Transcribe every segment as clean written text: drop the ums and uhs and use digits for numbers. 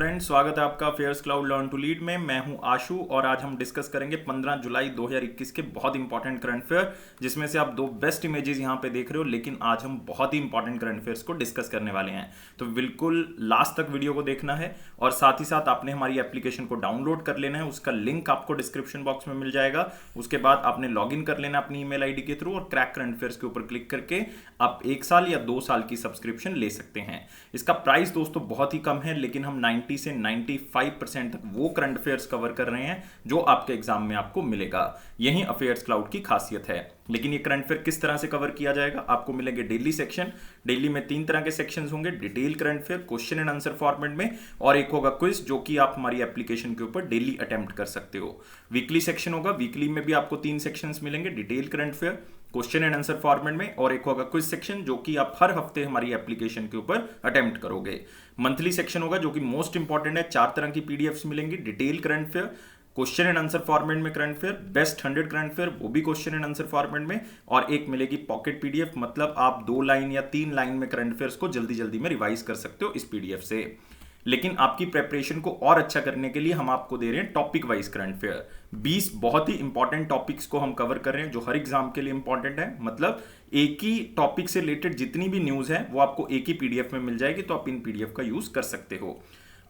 Friends, स्वागत है आपका fairs cloud learn to lead में। मैं हूं आशु और आज हम डिस्कस करेंगे 15 जुलाई 2021 के बहुत इंपॉर्टेंट करंट अफेयर, जिसमें से आप दो बेस्ट इमेजेस यहां पे देख रहे हो। लेकिन आज हम बहुत ही इंपॉर्टेंट करंट अफेयर्स को डिस्कस करने वाले हैं, तो बिल्कुल लास्ट तक वीडियो को देखना है। और साथ ही साथ आपने हमारी एप्लीकेशन को डाउनलोड कर लेना है, उसका लिंक आपको डिस्क्रिप्शन बॉक्स में मिल जाएगा। उसके बाद आपने लॉग इन कर लेना अपनी ईमेल आईडी के थ्रू और क्रैक करंट अफेयर्स के ऊपर क्लिक करके आप 1 साल या 2 साल की सब्सक्रिप्शन ले सकते हैं। इसका प्राइस दोस्तों बहुत ही कम है, लेकिन हम 90 से 95% तक वो करंट अफेयर्स कवर कर रहे हैं जो आपके एग्जाम में आपको मिलेगा। यही अफेयर्स क्लाउड की खासियत है। लेकिन ये करंट अफेयर किस तरह से कवर किया जाएगा, आपको मिलेंगे डेली सेक्शन। डेली में 3 तरह के सेक्शंस होंगे, detail current affair, question and answer format में, और एक होगा क्विज जो कि आप हमारी एप्लीकेशन के ऊपर डेली अटेम्प्ट कर सकते हो। वीकली सेक्शन होगा, वीकली में भी आपको 3 सेक्शंस मिलेंगे, detail current affair, question and answer format में, और एक होगा क्विज सेक्शन जो कि आप हर हफ्ते हमारी एप्लीकेशन के ऊपर अटेम्प्ट करोगे। मंथली सेक्शन होगा जो कि मोस्ट इंपॉर्टेंट है, 4 तरह की पीडीएफ्स मिलेंगी, detail current affair, question and answer format में current affair, best 100 current affair वो भी क्वेश्चन एंड आंसर फॉर्मेट में, और एक मिलेगी पॉकेट पीडीएफ, मतलब आप 2 लाइन या 3 लाइन में करंट अफेयर्स को जल्दी जल्दी में रिवाइज कर सकते हो इस पीडीएफ से। लेकिन आपकी प्रेपरेशन को और अच्छा करने के लिए हम आपको दे रहे हैं टॉपिक वाइज करंट अफेयर। 20 बहुत ही इंपॉर्टेंट टॉपिक्स को हम कवर कर रहे हैं जो हर एग्जाम के लिए इंपॉर्टेंट है। मतलब एक ही टॉपिक से रिलेटेड जितनी भी न्यूज है वो आपको एक ही पीडीएफ में मिल जाएगी, तो आप इन पीडीएफ का यूज कर सकते हो।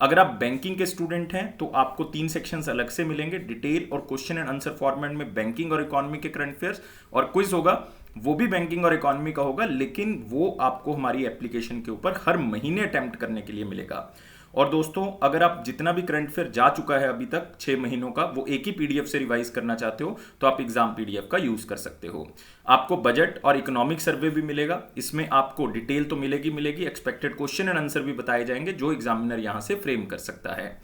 अगर आप बैंकिंग के स्टूडेंट हैं तो आपको 3 सेक्शंस अलग से मिलेंगे, डिटेल और क्वेश्चन एंड आंसर फॉर्मेट में बैंकिंग और इकोनॉमी के करंट अफेयर्स, और क्विज होगा वो भी बैंकिंग और इकोनॉमी का होगा, लेकिन वो आपको हमारी एप्लीकेशन के ऊपर हर महीने अटेम्प्ट करने के लिए मिलेगा। और दोस्तों, अगर आप जितना भी करंट अफेयर जा चुका है अभी तक 6 महीनों का, वो एक ही पीडीएफ से रिवाइज करना चाहते हो तो आप एग्जाम पीडीएफ का यूज कर सकते हो। आपको बजट और इकोनॉमिक सर्वे भी मिलेगा, इसमें आपको डिटेल तो मिलेगी, एक्सपेक्टेड क्वेश्चन एंड आंसर भी बताए जाएंगे जो एग्जामिनर यहां से फ्रेम कर सकता है।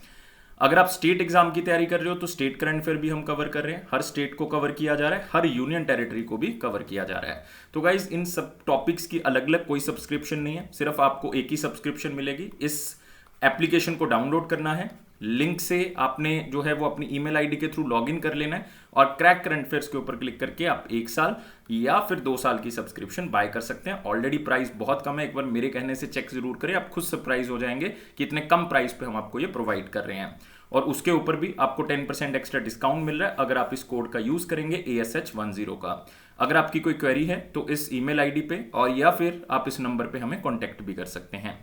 अगर आप स्टेट एग्जाम की तैयारी कर रहे हो तो स्टेट करंट अफेयर भी हम कवर कर रहे हैं, हर स्टेट को कवर किया जा रहा है, हर यूनियन टेरिटरी को भी कवर किया जा रहा है। तो गाइज, इन सब टॉपिक्स की अलग अलग कोई सब्सक्रिप्शन नहीं है, सिर्फ आपको एक ही सब्सक्रिप्शन मिलेगी। इस एप्लीकेशन को डाउनलोड करना है, लिंक से आपने जो है वो अपनी ईमेल आईडी के थ्रू लॉगिन कर लेना है, और क्रैक करंट अफेयर्स के ऊपर क्लिक करके आप 1 साल या फिर 2 साल की सब्सक्रिप्शन बाय कर सकते हैं। ऑलरेडी प्राइस बहुत कम है, एक बार मेरे कहने से चेक जरूर करें, आप खुद सरप्राइज हो जाएंगे कि इतने कम प्राइस पे हम आपको ये प्रोवाइड कर रहे हैं। और उसके ऊपर भी आपको 10% एक्स्ट्रा डिस्काउंट मिल रहा है अगर आप इस कोड का यूज करेंगे ASH10 का। अगर आपकी कोई क्वेरी है तो इस ईमेल आईडी पे और या फिर आप इस नंबर पे हमें कॉन्टेक्ट भी कर सकते हैं।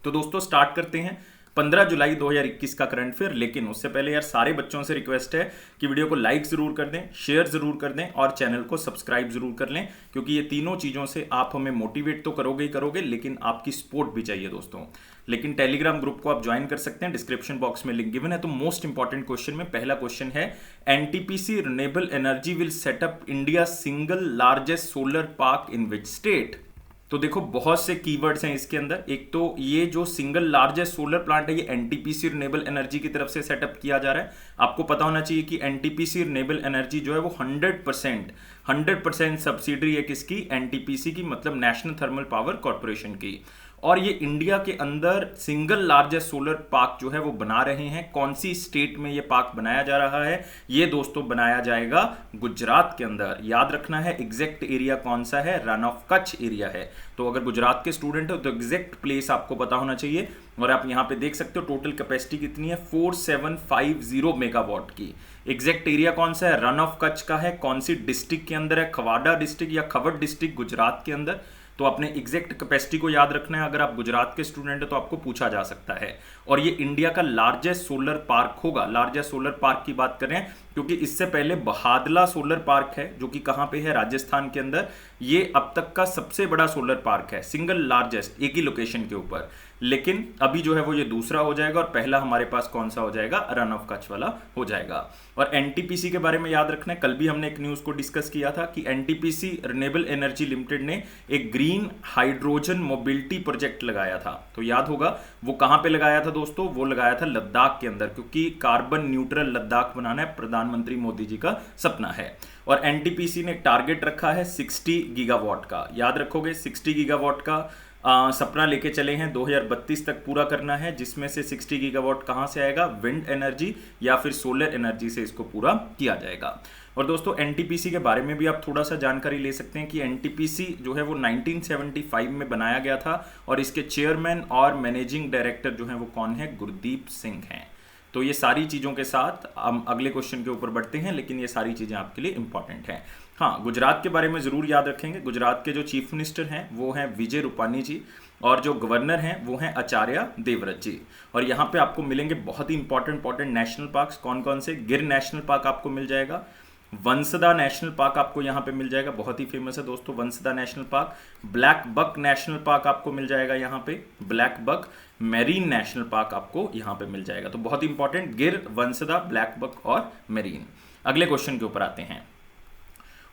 तो दोस्तों, स्टार्ट करते हैं 15 जुलाई 2021 का करंट अफेयर। लेकिन उससे पहले यार सारे बच्चों से रिक्वेस्ट है कि वीडियो को लाइक जरूर कर दें, शेयर जरूर कर दें और चैनल को सब्सक्राइब जरूर कर लें, क्योंकि ये तीनों चीजों से आप हमें मोटिवेट तो करोगे ही करोगे, लेकिन आपकी सपोर्ट भी चाहिए दोस्तों। लेकिन टेलीग्राम ग्रुप को आप ज्वाइन कर सकते हैं, डिस्क्रिप्शन बॉक्स में लिंक गिवन है। तो मोस्ट इंपॉर्टेंट क्वेश्चन में पहला क्वेश्चन है, NTPC renewable energy will set up India single largest solar park in which state. तो देखो, बहुत से कीवर्ड्स हैं इसके अंदर। एक तो ये जो सिंगल लार्जेस्ट सोलर प्लांट है, ये एनटीपीसी रिन्यूएबल एनर्जी की तरफ से सेटअप किया जा रहा है। आपको पता होना चाहिए कि एनटीपीसी रिन्यूएबल एनर्जी जो है वो 100% सब्सिडरी है किसकी, एनटीपीसी की, मतलब नेशनल थर्मल पावर कॉर्पोरेशन की। और ये इंडिया के अंदर सिंगल लार्जेस्ट सोलर पार्क जो है वो बना रहे हैं। कौन सी स्टेट में ये पार्क बनाया जा रहा है, ये दोस्तों बनाया जाएगा गुजरात के अंदर। याद रखना है एग्जैक्ट एरिया कौन सा है, रन ऑफ कच्छ एरिया है। तो अगर गुजरात के स्टूडेंट हो तो एग्जैक्ट प्लेस आपको पता होना चाहिए। और आप यहाँ पे देख सकते हो टोटल कैपेसिटी कितनी है, 4750 मेगावाट की। एग्जैक्ट एरिया कौन सा है, रन ऑफ कच्छ का है। कौन सी डिस्ट्रिक्ट के अंदर है, खवाड़ा डिस्ट्रिक्ट या खवड़ डिस्ट्रिक्ट गुजरात के अंदर। तो अपने एग्जैक्ट कैपेसिटी को याद रखना है। अगर आप गुजरात के स्टूडेंट हैं तो आपको पूछा जा सकता है। और ये इंडिया का लार्जेस्ट सोलर पार्क होगा। लार्जेस्ट सोलर पार्क की बात करें क्योंकि इससे पहले बहादला सोलर पार्क है जो कि कहां पे है, राजस्थान के अंदर। ये अब तक का सबसे बड़ा सोलर पार्क है, सिंगल लार्जेस्ट, एक ही लोकेशन के ऊपर। लेकिन अभी जो है वो ये दूसरा हो जाएगा, और पहला हमारे पास कौन सा हो जाएगा, रन ऑफ कच्छ वाला हो जाएगा। और एनटीपीसी के बारे में याद रखना है, कल भी हमने एक न्यूज को डिस्कस किया था कि एनटीपीसी रिन्यूएबल एनर्जी लिमिटेड ने एक ग्रीन हाइड्रोजन मोबिलिटी प्रोजेक्ट लगाया था। तो याद होगा वो कहां पे लगाया था दोस्तों, वो लगाया था लद्दाख के अंदर, क्योंकि कार्बन न्यूट्रल लद्दाख बनाना है, प्रधानमंत्री मोदी जी का सपना है। और एनटीपीसी ने टारगेट रखा है 60 गीगावाट का। याद रखोगे 60 गीगावाट का सपना लेके चले हैं 2032 तक पूरा करना है, जिसमें से 60 गीगावाट कहाँ से आएगा, विंड एनर्जी या फिर सोलर एनर्जी से इसको पूरा किया जाएगा। और दोस्तों एनटीपीसी के बारे में भी आप थोड़ा सा जानकारी ले सकते हैं कि एनटीपीसी जो है वो 1975 में बनाया गया था और इसके चेयरमैन और मैनेजिंग डायरेक्टर जो है वो कौन है, गुरदीप सिंह हैं। तो ये सारी चीज़ों के साथ हम अगले क्वेश्चन के ऊपर बढ़ते हैं, लेकिन ये सारी चीज़ें आपके लिए इंपॉर्टेंट हैं। हाँ, गुजरात के बारे में ज़रूर याद रखेंगे। गुजरात के जो चीफ मिनिस्टर हैं वो हैं विजय रूपानी जी, और जो गवर्नर हैं वो हैं आचार्य देवव्रत जी। और यहाँ पे आपको मिलेंगे बहुत ही इंपॉर्टेंट नेशनल पार्क्स। कौन कौन से, गिर नेशनल पार्क आपको मिल जाएगा, वंसदा नेशनल पार्क आपको यहाँ पे मिल जाएगा, बहुत ही फेमस है दोस्तों Vansda national park. Black buck national park आपको मिल जाएगा यहाँ पे, black buck marine national park आपको यहाँ पे मिल जाएगा। तो बहुत ही इंपॉर्टेंट, गिर, वंसदा, ब्लैक बक और मेरीन। अगले क्वेश्चन के ऊपर आते हैं।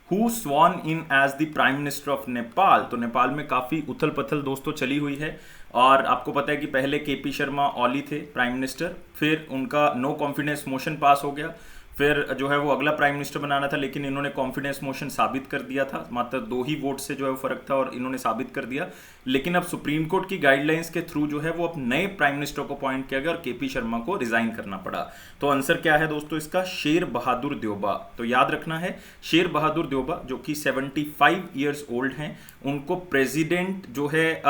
Who sworn in as the prime minister of Nepal. तो नेपाल में काफी उथल पथल दोस्तों चली हुई है, और आपको पता है कि पहले केपी शर्मा ओली थे प्राइम मिनिस्टर, फिर उनका नो कॉन्फिडेंस मोशन पास हो गया, फिर जो है वो अगला प्राइम मिनिस्टर बनाना था, लेकिन इन्होंने कॉन्फिडेंस मोशन साबित कर दिया था, मात्र 2 ही वोट से जो है वो फर्क था और इन्होंने साबित कर दिया। लेकिन अब सुप्रीम कोर्ट की गाइडलाइंस के थ्रू जो है वो अब नए प्राइम मिनिस्टर को अपॉइंट किया गया और केपी शर्मा को रिजाइन करना पड़ा। तो आंसर क्या है दोस्तों इसका, शेर बहादुर देउबा। तो याद रखना है, शेर बहादुर देउबा जो कि 75 ईयर्स ओल्ड हैं, उनको प्रेसिडेंट जो है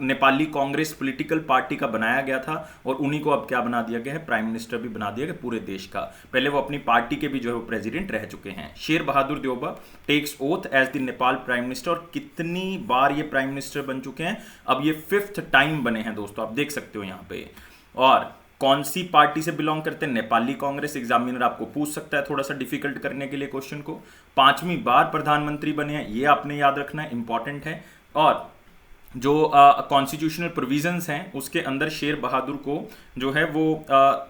नेपाली कांग्रेस पॉलिटिकल पार्टी का बनाया गया था, और उन्हीं को अब क्या बना दिया गया है, प्राइम मिनिस्टर भी बना दिया गया पूरे देश का। पहले वो अपनी पार्टी के भी जो है वो प्रेसिडेंट रह चुके हैं। Sher Bahadur Deuba takes oath as the Nepal prime minister, और कितनी बार ये प्राइम मिनिस्टर बन चुके हैं, अब ये 5th टाइम बने हैं दोस्तों, आप देख सकते हो यहाँ पे। और कौन सी पार्टी से बिलोंग करते हैं, नेपाली कांग्रेस। एग्जामिनर आपको पूछ सकता है थोड़ा सा डिफिकल्ट करने के लिए क्वेश्चन को। 5वीं बार प्रधानमंत्री बने हैं, ये आपने याद रखना है, इंपॉर्टेंट है। और जो कॉन्स्टिट्यूशनल प्रोविजंस हैं उसके अंदर शेर बहादुर को जो है वो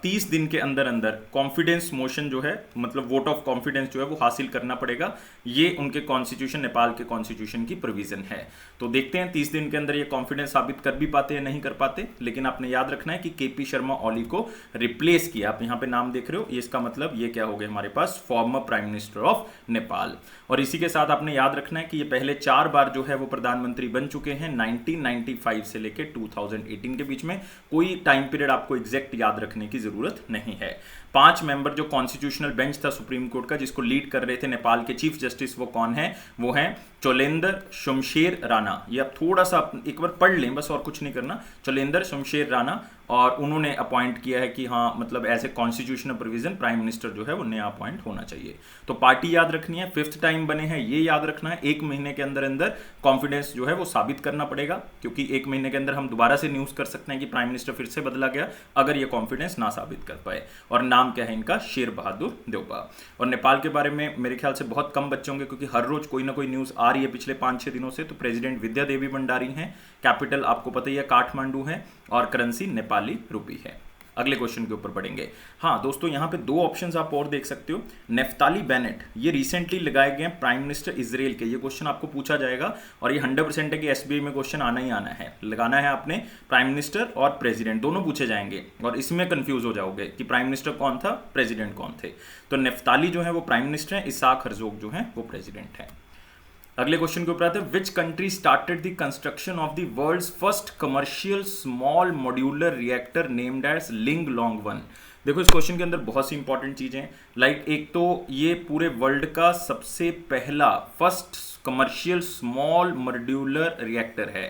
30 दिन के अंदर अंदर कॉन्फिडेंस मोशन जो है, मतलब वोट ऑफ कॉन्फिडेंस जो है वो हासिल करना पड़ेगा। ये उनके कॉन्स्टिट्यूशन, नेपाल के कॉन्स्टिट्यूशन की प्रोविजन है। तो देखते हैं 30 दिन के अंदर ये कॉन्फिडेंस साबित कर भी पाते हैं नहीं कर पाते। लेकिन आपने याद रखना है कि केपी शर्मा ओली को रिप्लेस किया, आप यहाँ पे नाम देख रहे हो, ये इसका मतलब ये क्या हो गया हमारे पास, former prime minister of Nepal. और इसी के साथ आपने याद रखना है कि ये पहले 4 बार जो है वो प्रधानमंत्री बन चुके हैं, 1995 से लेके 2018 के बीच में। कोई टाइम पीरियड आपको एग्जैक्ट याद रखने की जरूरत नहीं है। 5 मेंबर जो कॉन्स्टिट्यूशनल बेंच था सुप्रीम कोर्ट का, जिसको लीड कर रहे थे नेपाल के चीफ जस्टिस, वो कौन है, वो है चोलेंदर शमशेर राणा। ये आप थोड़ा सा एक बार पढ़ लें बस, और कुछ नहीं करना, चोलेंदर शमशेर राणा। और उन्होंने अपॉइंट किया है कि हाँ मतलब as a constitutional provision prime minister जो है वो नया अपॉइंट होना चाहिए। तो पार्टी याद रखनी है, 5th टाइम बने हैं ये याद रखना है। 1 महीने के अंदर अंदर कॉन्फिडेंस जो है वो साबित करना पड़ेगा, क्योंकि 1 महीने के अंदर हम दोबारा से न्यूज कर सकते हैं कि प्राइम मिनिस्टर फिर से बदला गया, अगर ये कॉन्फिडेंस ना साबित कर पाए। और नाम क्या है इनका, शेर बहादुर देउबा। और नेपाल के बारे में मेरे ख्याल से बहुत कम बच्चे होंगे, क्योंकि हर रोज कोई ना कोई न्यूज आ रही है पिछले 5-6 दिनों से। तो प्रेसिडेंट विद्या देवी भंडारी हैं, कैपिटल आपको पता ही है काठमांडू है, और करेंसी नेपाली रुपी है। अगले क्वेश्चन के ऊपर पढ़ेंगे। हाँ दोस्तों, यहाँ पे 2 ऑप्शंस आप और देख सकते हो। नेफ्ताली बेनेट, ये रिसेंटली लगाए गए प्राइम मिनिस्टर इजराइल के। ये क्वेश्चन आपको पूछा जाएगा, और ये 100% है कि एसबीआई में क्वेश्चन आना ही आना है। लगाना है आपने, प्राइम मिनिस्टर और प्रेसिडेंट दोनों पूछे जाएंगे, और इसमें कंफ्यूज हो जाओगे कि प्राइम मिनिस्टर कौन था, प्रेसिडेंट कौन थे। तो नेफ्ताली जो है वो प्राइम मिनिस्टर है, इसाक हर्जोग जो है वो प्रेसिडेंट है। अगले क्वेश्चन के ऊपर आते हैं। Which country started the construction of the world's first commercial small modular reactor named as Linglong 1। देखो इस क्वेश्चन के अंदर बहुत सी इंपॉर्टेंट चीजें हैं। लाइक एक तो ये पूरे वर्ल्ड का सबसे पहला first commercial small modular reactor है।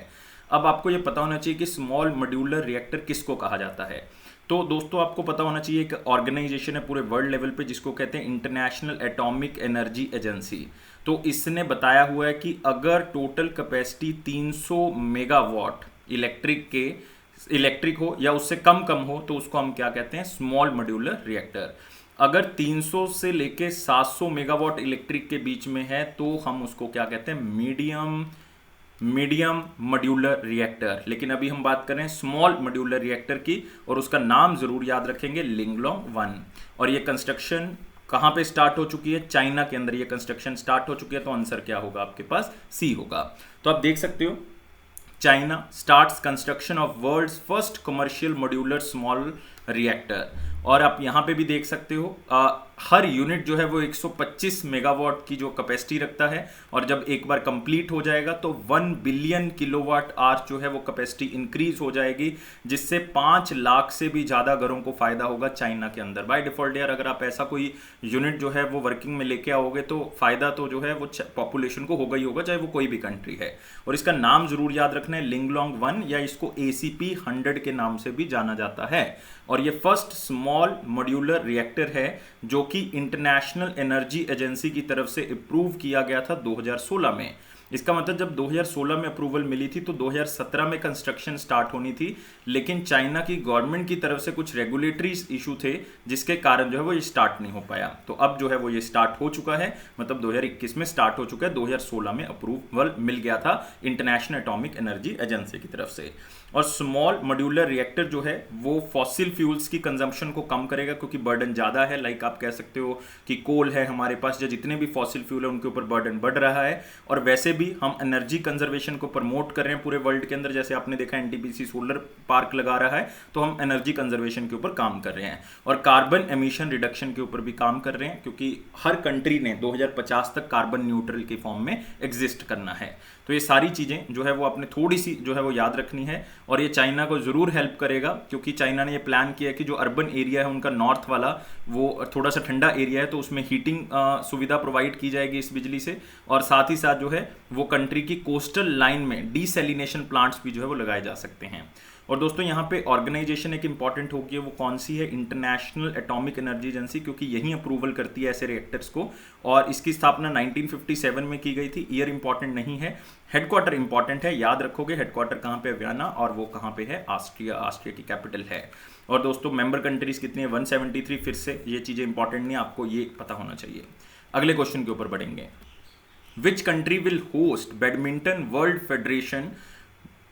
अब आपको ये पता होना चाहिए कि स्मॉल मॉड्यूलर रिएक्टर किसको कहा जाता है। तो दोस्तों आपको पता होना चाहिए एक ऑर्गेनाइजेशन है पूरे वर्ल्ड लेवल पे जिसको कहते हैं इंटरनेशनल एटॉमिक एनर्जी एजेंसी। तो इसने बताया हुआ है कि अगर टोटल कैपेसिटी 300 मेगावाट इलेक्ट्रिक हो या उससे कम हो तो उसको हम क्या कहते हैं, स्मॉल मॉड्यूलर रिएक्टर। अगर 300 से लेके 700 मेगावाट इलेक्ट्रिक के बीच में है तो हम उसको क्या कहते हैं, मीडियम मॉड्यूलर रिएक्टर। लेकिन अभी हम बात कर रहे हैं स्मॉल मॉड्यूलर रिएक्टर की, और उसका नाम जरूर याद रखेंगे, लिंगलोंग 1। और ये कंस्ट्रक्शन कहां पे स्टार्ट हो चुकी है, चाइना के अंदर ये कंस्ट्रक्शन स्टार्ट हो चुकी है। तो आंसर क्या होगा आपके पास, सी होगा। तो आप देख सकते हो, China starts construction of world's first commercial modular small reactor. और आप यहां पे भी देख सकते हो हर यूनिट जो है वो 125 मेगावाट की जो कैपेसिटी रखता है, और जब एक बार कंप्लीट हो जाएगा तो 1 बिलियन किलोवाट आवर जो है वो कैपेसिटी इंक्रीज हो जाएगी, जिससे 5 लाख से भी ज़्यादा घरों को फायदा होगा चाइना के अंदर। बाय डिफॉल्ट यार अगर आप ऐसा कोई यूनिट जो है वो वर्किंग में लेके आओगे तो फायदा तो जो है वो पॉपुलेशन को होगा ही होगा, चाहे वो कोई भी कंट्री है। और इसका नाम जरूर याद रखना है, लिंगलोंग 1, या इसको ACP 100 के नाम से भी जाना जाता है। और ये फर्स्ट स्मॉल मॉड्यूलर रिएक्टर है जो कि इंटरनेशनल एनर्जी एजेंसी की तरफ से अप्रूव किया गया था 2016 में। इसका मतलब जब 2016 में अप्रूवल मिली थी तो 2017 में कंस्ट्रक्शन स्टार्ट होनी थी, लेकिन चाइना की गवर्नमेंट की तरफ से कुछ रेगुलेटरी इशू थे जिसके कारण जो है वो ये स्टार्ट नहीं हो पाया। तो अब जो है वो ये स्टार्ट हो चुका है, मतलब 2021 में स्टार्ट हो चुका है, 2016 में अप्रूवल मिल गया था इंटरनेशनल एटॉमिक एनर्जी एजेंसी की तरफ से। और स्मॉल मॉड्यूलर रिएक्टर जो है वो फॉसिल फ्यूल्स की कंजम्पशन को कम करेगा, क्योंकि बर्डन ज़्यादा है। लाइक आप कह सकते हो कि कोल है हमारे पास, या जितने भी फॉसिल फ्यूल है उनके ऊपर बर्डन बढ़ रहा है। और वैसे भी हम एनर्जी कंजर्वेशन को प्रमोट कर रहे हैं पूरे वर्ल्ड के अंदर, जैसे आपने देखा NTPC सोलर पार्क लगा रहा है, तो हम एनर्जी कंजर्वेशन के ऊपर काम कर रहे हैं। और कार्बन एमिशन रिडक्शन के ऊपर भी काम कर रहे हैं, क्योंकि हर कंट्री ने 2050 तक कार्बन न्यूट्रल के फॉर्म में एग्जिस्ट करना है। तो ये सारी चीज़ें जो है वो आपने थोड़ी सी जो है वो याद रखनी है, और ये चाइना को ज़रूर हेल्प करेगा, क्योंकि चाइना ने ये प्लान किया है कि जो अर्बन एरिया है उनका नॉर्थ वाला वो थोड़ा सा ठंडा एरिया है, तो उसमें हीटिंग सुविधा प्रोवाइड की जाएगी इस बिजली से। और साथ ही साथ जो है वो कंट्री की कोस्टल लाइन में डीसैलिनेशन प्लांट्स भी जो है वो लगाए जा सकते हैं। और दोस्तों यहाँ पे ऑर्गेनाइजेशन एक इंपॉर्टेंट होगी है, वो कौन सी है? इंटरनेशनल एटॉमिक एनर्जी एजेंसी, क्योंकि यही अप्रूवल करती है ऐसे रिएक्टर्स को। और इसकी स्थापना 1957 में की गई थी। ईयर इंपॉर्टेंट नहीं है, हेडक्वार्टर इंपॉर्टेंट है, याद रखोगे हेडक्वार्टर कहाँ पे? वियना, और वो कहाँ पे है? ऑस्ट्रिया, ऑस्ट्रिया की कैपिटल है। और दोस्तों मेंबर कंट्रीज कितनी है? 173। फिर से ये चीज़ें इंपॉर्टेंट नहीं, आपको ये पता होना चाहिए। अगले क्वेश्चन के ऊपर बढ़ेंगे। Which country will host badminton World federation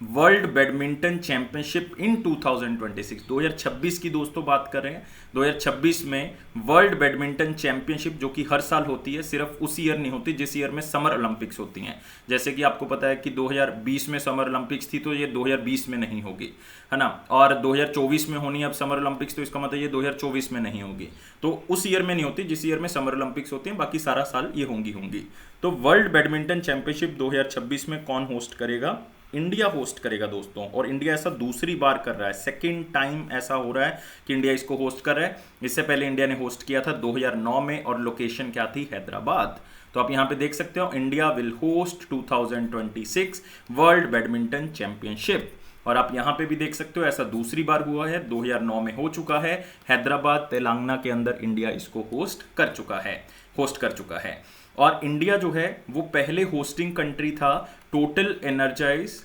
world badminton championship इन 2026? 2026 की दोस्तों बात कर रहे हैं। 2026 में वर्ल्ड बैडमिंटन चैंपियनशिप, जो कि हर साल होती है, सिर्फ उस ईयर नहीं होती जिस ईयर में समर ओलंपिक्स होती हैं। जैसे कि आपको पता है कि 2020 में समर ओलंपिक्स थी, तो ये 2020 में नहीं होगी, है ना। और 2024 में होनी है अब समर ओलंपिक्स, तो इसका मतलब ये 2024 में नहीं होगी। तो उस ईयर में नहीं होती जिस ईयर में समर ओलंपिक्स होती हैं, बाकी सारा साल ये होंगी। तो वर्ल्ड बैडमिंटन चैंपियनशिप 2026 में कौन होस्ट करेगा? इंडिया होस्ट करेगा दोस्तों। और इंडिया ऐसा दूसरी बार कर रहा है, सेकेंड टाइम ऐसा हो रहा है कि इंडिया इसको होस्ट कर रहा है। इससे पहले इंडिया ने होस्ट किया था 2009 में, और लोकेशन क्या थी? हैदराबाद। तो आप यहाँ पे देख सकते हो, India will host 2026 world badminton championship. और आप यहाँ पे भी देख सकते हो ऐसा दूसरी बार हुआ है, 2009 में हो चुका है। हैदराबाद तेलंगाना के अंदर इंडिया इसको होस्ट कर चुका है। और इंडिया जो है वो पहले होस्टिंग कंट्री था Total Energies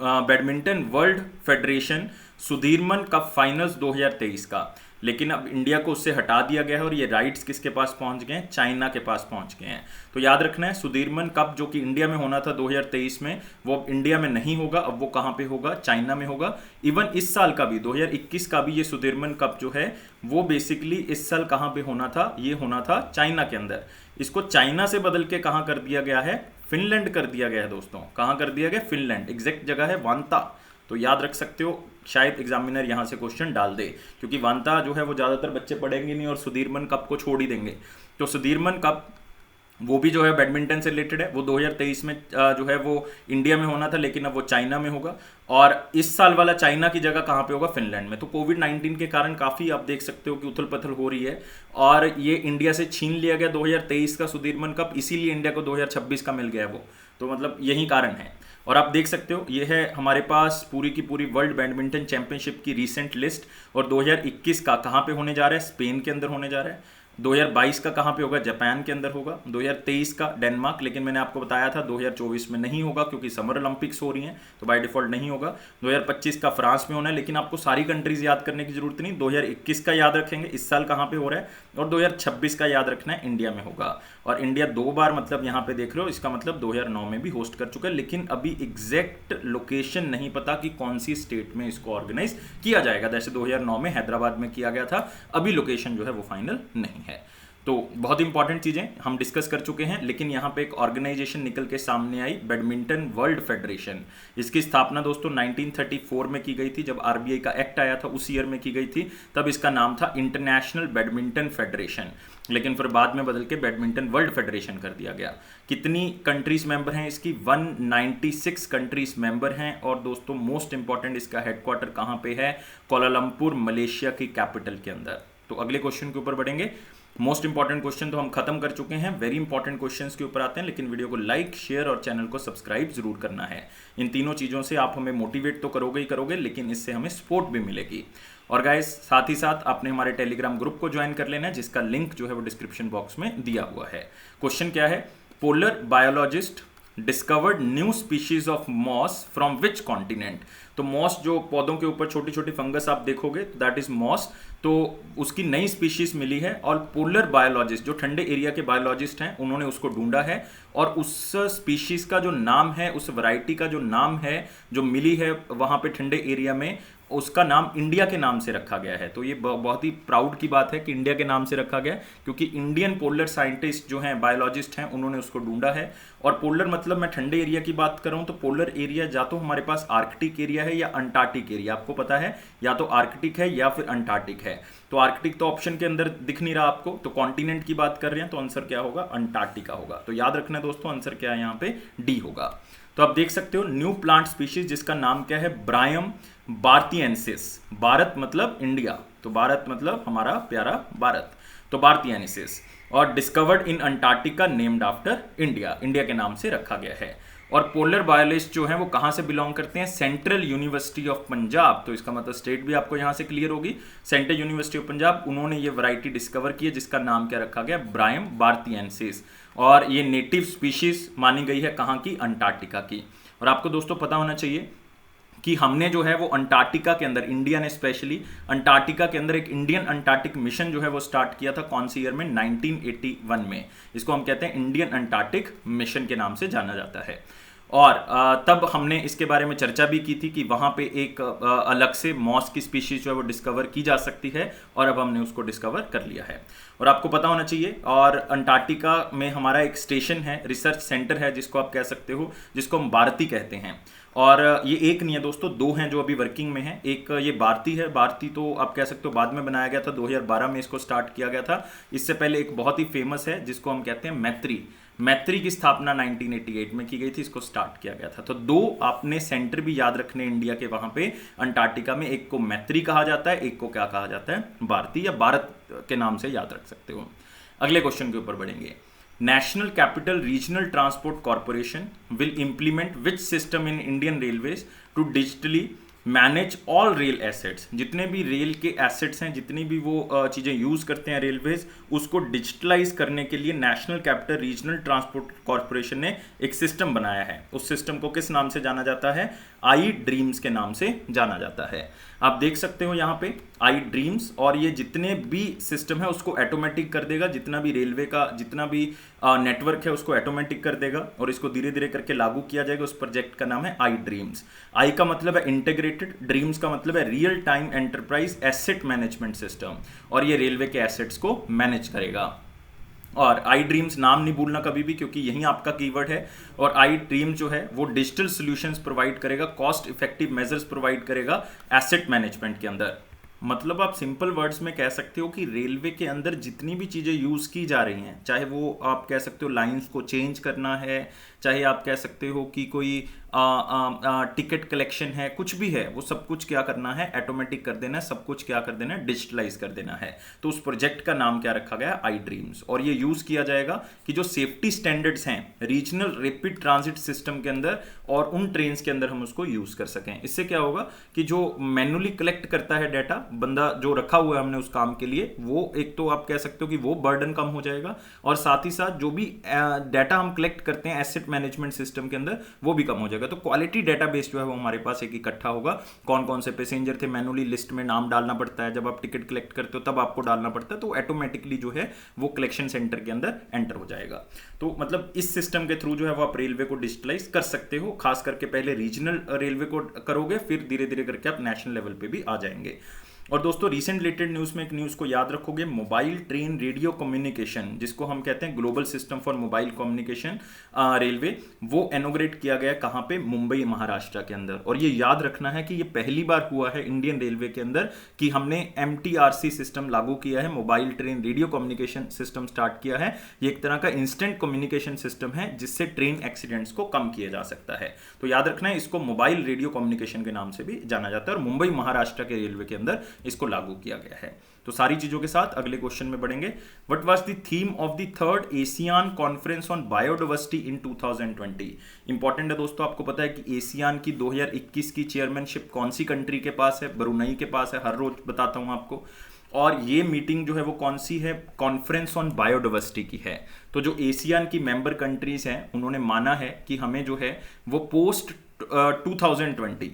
Badminton World Federation Sudirman Cup finals 2023 का। लेकिन अब इंडिया को उससे हटा दिया गया है, और ये राइट्स किसके पास पहुंच गए हैं? चाइना के पास पहुंच गए हैं। तो याद रखना है, सुधीरमन कप जो कि इंडिया में होना था 2023 में, वो अब इंडिया में नहीं होगा। अब वो कहाँ पे होगा? चाइना में होगा। इवन इस साल का भी 2021 का भी ये सुधीरमन कप जो है वो बेसिकली इस साल कहाँ पे होना था? ये होना था चाइना के अंदर। इसको चाइना से बदल के कहाँ कर दिया गया है? फिनलैंड कर दिया गया है दोस्तों। कहाँ कर दिया गया? फिनलैंड। एग्जैक्ट जगह है वांता। तो याद रख सकते हो, शायद एग्जामिनर यहाँ से क्वेश्चन डाल दे, क्योंकि वांता जो है वो ज़्यादातर बच्चे पढ़ेंगे नहीं और सुधीरमन कप को छोड़ ही देंगे। तो सुधीरमन कप वो भी जो है बैडमिंटन से रिलेटेड है। वो 2023 में जो है वो इंडिया में होना था, लेकिन अब वो चाइना में होगा। और इस साल वाला चाइना की जगह कहाँ पे होगा? फिनलैंड में। तो कोविड-19 के कारण काफ़ी आप देख सकते हो कि उथल पुथल हो रही है, और ये इंडिया से छीन लिया गया 2023 का सुधीरमन कप, इसीलिए इंडिया को 2026 का मिल गया वो। तो मतलब यही कारण है। और आप देख सकते हो ये है हमारे पास पूरी की पूरी वर्ल्ड बैडमिंटन चैंपियनशिप की रीसेंट लिस्ट। और 2021 का कहाँ पे होने जा रहा है? स्पेन के अंदर होने जा रहा है। 2022 का कहाँ पे होगा? जापान के अंदर होगा। 2023 का डेनमार्क, लेकिन मैंने आपको बताया था 2024 में नहीं होगा, क्योंकि समर ओलंपिक्स हो रही हैं, तो बाय डिफॉल्ट नहीं होगा। 2025 का फ्रांस में होना है, लेकिन आपको सारी कंट्रीज याद करने की जरूरत नहीं। 2021 का याद रखेंगे, इस साल कहाँ पे हो रहा है, और 2026 का याद रखना है, इंडिया में होगा। और इंडिया 2 बार मतलब यहाँ पे देख रहे हो, इसका मतलब 2009 में भी होस्ट कर चुका है, लेकिन अभी एग्जैक्ट लोकेशन नहीं पता कि कौन सी स्टेट में इसको ऑर्गेनाइज किया जाएगा। जैसे 2009 में हैदराबाद में किया गया था, अभी लोकेशन जो है वो फाइनल नहीं है। तो बहुत इंपॉर्टेंट चीजें हम डिस्कस कर चुके हैं, लेकिन यहाँ पे एक ऑर्गेनाइजेशन निकल के सामने आई, बैडमिंटन वर्ल्ड फेडरेशन। इसकी स्थापना दोस्तों 1934 में की गई थी, जब आरबीआई का एक्ट आया था उस ईयर में की गई थी। तब इसका नाम था इंटरनेशनल बैडमिंटन फेडरेशन, लेकिन फिर बाद में बदल के बैडमिंटन वर्ल्ड फेडरेशन कर दिया गया। कितनी कंट्रीज मेंबर हैं इसकी? 196 कंट्रीज मेंबर हैं। और दोस्तों मोस्ट इंपॉर्टेंट, इसका हेडक्वार्टर कहाँ पे है? कोलालमपुर, मलेशिया की कैपिटल के अंदर। तो अगले क्वेश्चन के ऊपर बढ़ेंगे। मोस्ट इंपॉर्टेंट क्वेश्चन तो हम खत्म कर चुके हैं, वेरी इंपॉर्टेंट क्वेश्चंस के ऊपर आते हैं, लेकिन वीडियो को लाइक, शेयर और चैनल को सब्सक्राइब जरूर करना है। इन तीनों चीजों से आप हमें मोटिवेट तो करोगे ही करोगे, लेकिन इससे हमें सपोर्ट भी मिलेगी। और गाइस साथ ही साथ आपने हमारे टेलीग्राम ग्रुप को ज्वाइन कर लेना है, जिसका लिंक जो है वो डिस्क्रिप्शन बॉक्स में दिया हुआ है। क्वेश्चन क्या है? Polar biologist discovered new species of moss from which continent. तो मॉस, जो पौधों के ऊपर छोटी छोटी फंगस आप देखोगे, दैट इज मॉस। तो उसकी नई स्पीशीज मिली है, और पोलर बायोलॉजिस्ट, जो ठंडे एरिया के बायोलॉजिस्ट हैं, उन्होंने उसको ढूंढा है। और उस स्पीशीज का जो नाम है, उस वैरायटी का जो नाम है, जो मिली है वहां पे ठंडे एरिया में, उसका नाम इंडिया के नाम से रखा गया है। तो ये बहुत ही प्राउड की बात है कि इंडिया के नाम से रखा गया, क्योंकि इंडियन पोलर साइंटिस्ट जो हैं, बायोलॉजिस्ट हैं, उन्होंने उसको ढूंढा है। और पोलर मतलब, मैं ठंडे एरिया की बात कर रहा हूं, तो पोलर एरिया या तो हमारे पास आर्कटिक एरिया है या अंटार्कटिक एरिया। आपको पता है, या तो आर्कटिक है या फिर अंटार्कटिक है। तो आर्कटिक तो ऑप्शन के अंदर दिख नहीं रहा आपको, तो कॉन्टिनेंट की बात कर रहे हैं, तो आंसर क्या होगा? अंटार्कटिका होगा। तो याद रखना दोस्तों, आंसर क्या है यहाँ पे? डी होगा। तो आप देख सकते हो न्यू प्लांट स्पीशीज, जिसका नाम क्या है? ब्रायम बार्थियेंसिस। भारत मतलब इंडिया, तो भारत मतलब हमारा प्यारा भारत, तो बार्थियेंसिस। और discovered in Antarctica, named after India, India के नाम से रखा गया है। और पोलर बायोलॉजिस्ट जो हैं वो कहाँ से बिलोंग करते हैं? Central university of Punjab. तो इसका मतलब स्टेट भी आपको यहाँ से क्लियर होगी, सेंट्रल यूनिवर्सिटी ऑफ पंजाब। उन्होंने ये वैरायटी डिस्कवर की है, जिसका नाम क्या रखा गया? ब्रायम बार्थियेंसिस। और ये नेटिव स्पीशीज मानी गई है कहाँ की? अंटार्कटिका की। और आपको दोस्तों पता होना चाहिए कि हमने जो है वो अंटार्कटिका के अंदर, इंडिया ने स्पेशली अंटार्कटिका के अंदर एक इंडियन अंटार्कटिक मिशन जो है वो स्टार्ट किया था। कौन सी ईयर में? 1981 में। इसको हम कहते हैं इंडियन अंटार्कटिक मिशन के नाम से जाना जाता है। और तब हमने इसके बारे में चर्चा भी की थी कि वहाँ पे एक अलग से मॉस की स्पीशीज जो है वो डिस्कवर की जा सकती है, और अब हमने उसको डिस्कवर कर लिया है। और आपको पता होना चाहिए, और अंटार्कटिका में हमारा एक स्टेशन है, रिसर्च सेंटर है, जिसको आप कह सकते हो, जिसको हम भारती कहते हैं। और ये एक नहीं है दोस्तों, दो हैं जो अभी वर्किंग में हैं। एक ये भारती है, भारती तो आप कह सकते हो बाद में बनाया गया था, 2012 में इसको स्टार्ट किया गया था। इससे पहले एक बहुत ही फेमस है, जिसको हम कहते हैं मैत्री। मैत्री की स्थापना 1988 में की गई थी, इसको स्टार्ट किया गया था। तो दो आपने सेंटर भी याद रखने इंडिया के वहां पे अंटार्कटिका में, एक को मैत्री कहा जाता है, एक को क्या कहा जाता है? भारती, या भारत के नाम से याद रख सकते हो। अगले क्वेश्चन के ऊपर बढ़ेंगे। National Capital Regional Transport Corporation will implement which system in Indian Railways to digitally manage all rail assets. जितने भी रेल के एसेट्स हैं, जितनी भी वो चीज़ें यूज़ करते हैं रेलवेज, उसको डिजिटलाइज करने के लिए national capital regional transport corporation ने एक सिस्टम बनाया है। उस सिस्टम को किस नाम से जाना जाता है? आई ड्रीम्स के नाम से जाना जाता है। आप देख सकते हो यहाँ पे आई ड्रीम्स, और ये जितने भी सिस्टम है उसको ऑटोमेटिक कर देगा। जितना भी रेलवे का जितना भी नेटवर्क है उसको ऑटोमेटिक कर देगा, और इसको धीरे धीरे करके लागू किया जाएगा। उस प्रोजेक्ट का नाम है आई ड्रीम्स। आई का मतलब है इंटीग्रेटेड, ड्रीम्स का मतलब है real time enterprise asset management system, और ये रेलवे के एसेट्स को मैनेज करेगा। और आई ड्रीम्स नाम नहीं भूलना कभी भी, क्योंकि यही आपका कीवर्ड है। और आई ड्रीम जो है वो डिजिटल सॉल्यूशंस प्रोवाइड करेगा, कॉस्ट इफेक्टिव मेजर्स प्रोवाइड करेगा एसेट मैनेजमेंट के अंदर। मतलब आप सिंपल वर्ड्स में कह सकते हो कि रेलवे के अंदर जितनी भी चीज़ें यूज़ की जा रही हैं, चाहे वो आप कह सकते हो लाइंस को चेंज करना है, चाहे आप कह सकते हो कि कोई टिकट कलेक्शन है, कुछ भी है, वो सब कुछ क्या करना है? ऑटोमेटिक कर देना है, सब कुछ क्या कर देना है? डिजिटलाइज कर देना है। तो उस प्रोजेक्ट का नाम क्या रखा गया? आई ड्रीम्स। और ये यूज़ किया जाएगा कि जो सेफ्टी स्टैंडर्ड्स हैं रीजनल रैपिड ट्रांजिट सिस्टम के अंदर और उन ट्रेन्स के अंदर हम उसको यूज़ कर सकें। इससे क्या होगा कि जो मैनुअली कलेक्ट करता है डाटा, बंदा जो रखा हुआ है हमने उस काम के लिए, वो एक तो आप कह सकते हो कि वो बर्डन कम हो जाएगा, और साथ ही साथ जो भी डाटा हम कलेक्ट करते हैं एसेट मैनेजमेंट सिस्टम के अंदर, वो भी कम हो जाएगा। तो क्वालिटी डेटाबेस जो है वो हमारे पास एक इकट्ठा होगा। कौन कौन से पैसेंजर थे, मैनुअली लिस्ट में नाम डालना पड़ता है, जब आप टिकट कलेक्ट करते हो तब आपको डालना पड़ता है, तो ऑटोमेटिकली जो है वो कलेक्शन सेंटर के अंदर एंटर हो जाएगा। तो मतलब इस सिस्टम के थ्रू जो है वो आप रेलवे को डिजिटलाइज कर सकते हो। खास करके पहले रीजनल रेलवे को करोगे, फिर धीरे धीरे करके आप नेशनल लेवल पे भी आ जाएंगे। और दोस्तों रिसेंट रिलेटेड न्यूज़ में एक न्यूज़ को याद रखोगे, मोबाइल ट्रेन रेडियो कम्युनिकेशन, जिसको हम कहते हैं global system for mobile communication railway, वो इनोग्रेट किया गया कहाँ पे, मुंबई महाराष्ट्र के अंदर। और ये याद रखना है कि ये पहली बार हुआ है इंडियन रेलवे के अंदर कि हमने MTRC सिस्टम लागू किया है, mobile train radio communication system start किया है। ये एक तरह का इंस्टेंट कम्युनिकेशन सिस्टम है जिससे ट्रेन एक्सीडेंट्स को कम किया जा सकता है। तो याद रखना है, इसको मोबाइल रेडियो कम्युनिकेशन के नाम से भी जाना जाता है और मुंबई महाराष्ट्र के रेलवे के अंदर इसको लागू किया गया है। तो सारी चीजों के साथ अगले क्वेश्चन में बढ़ेंगे। What was the theme of the third ASEAN conference on biodiversity in 2020? Important है दोस्तों, आपको पता है कि एशियान की 2021 की चेयरमैनशिप कौन सी कंट्री के पास है? ब्रुनई के पास है, हर रोज बताता हूं आपको। और ये मीटिंग जो है वो कौन सी है? कॉन्फ्रेंस ऑन बायोडाइवर्सिटी की है। तो जो एशियान की मेंबर कंट्रीज हैं उन्होंने माना है कि हमें जो है वो पोस्ट 2020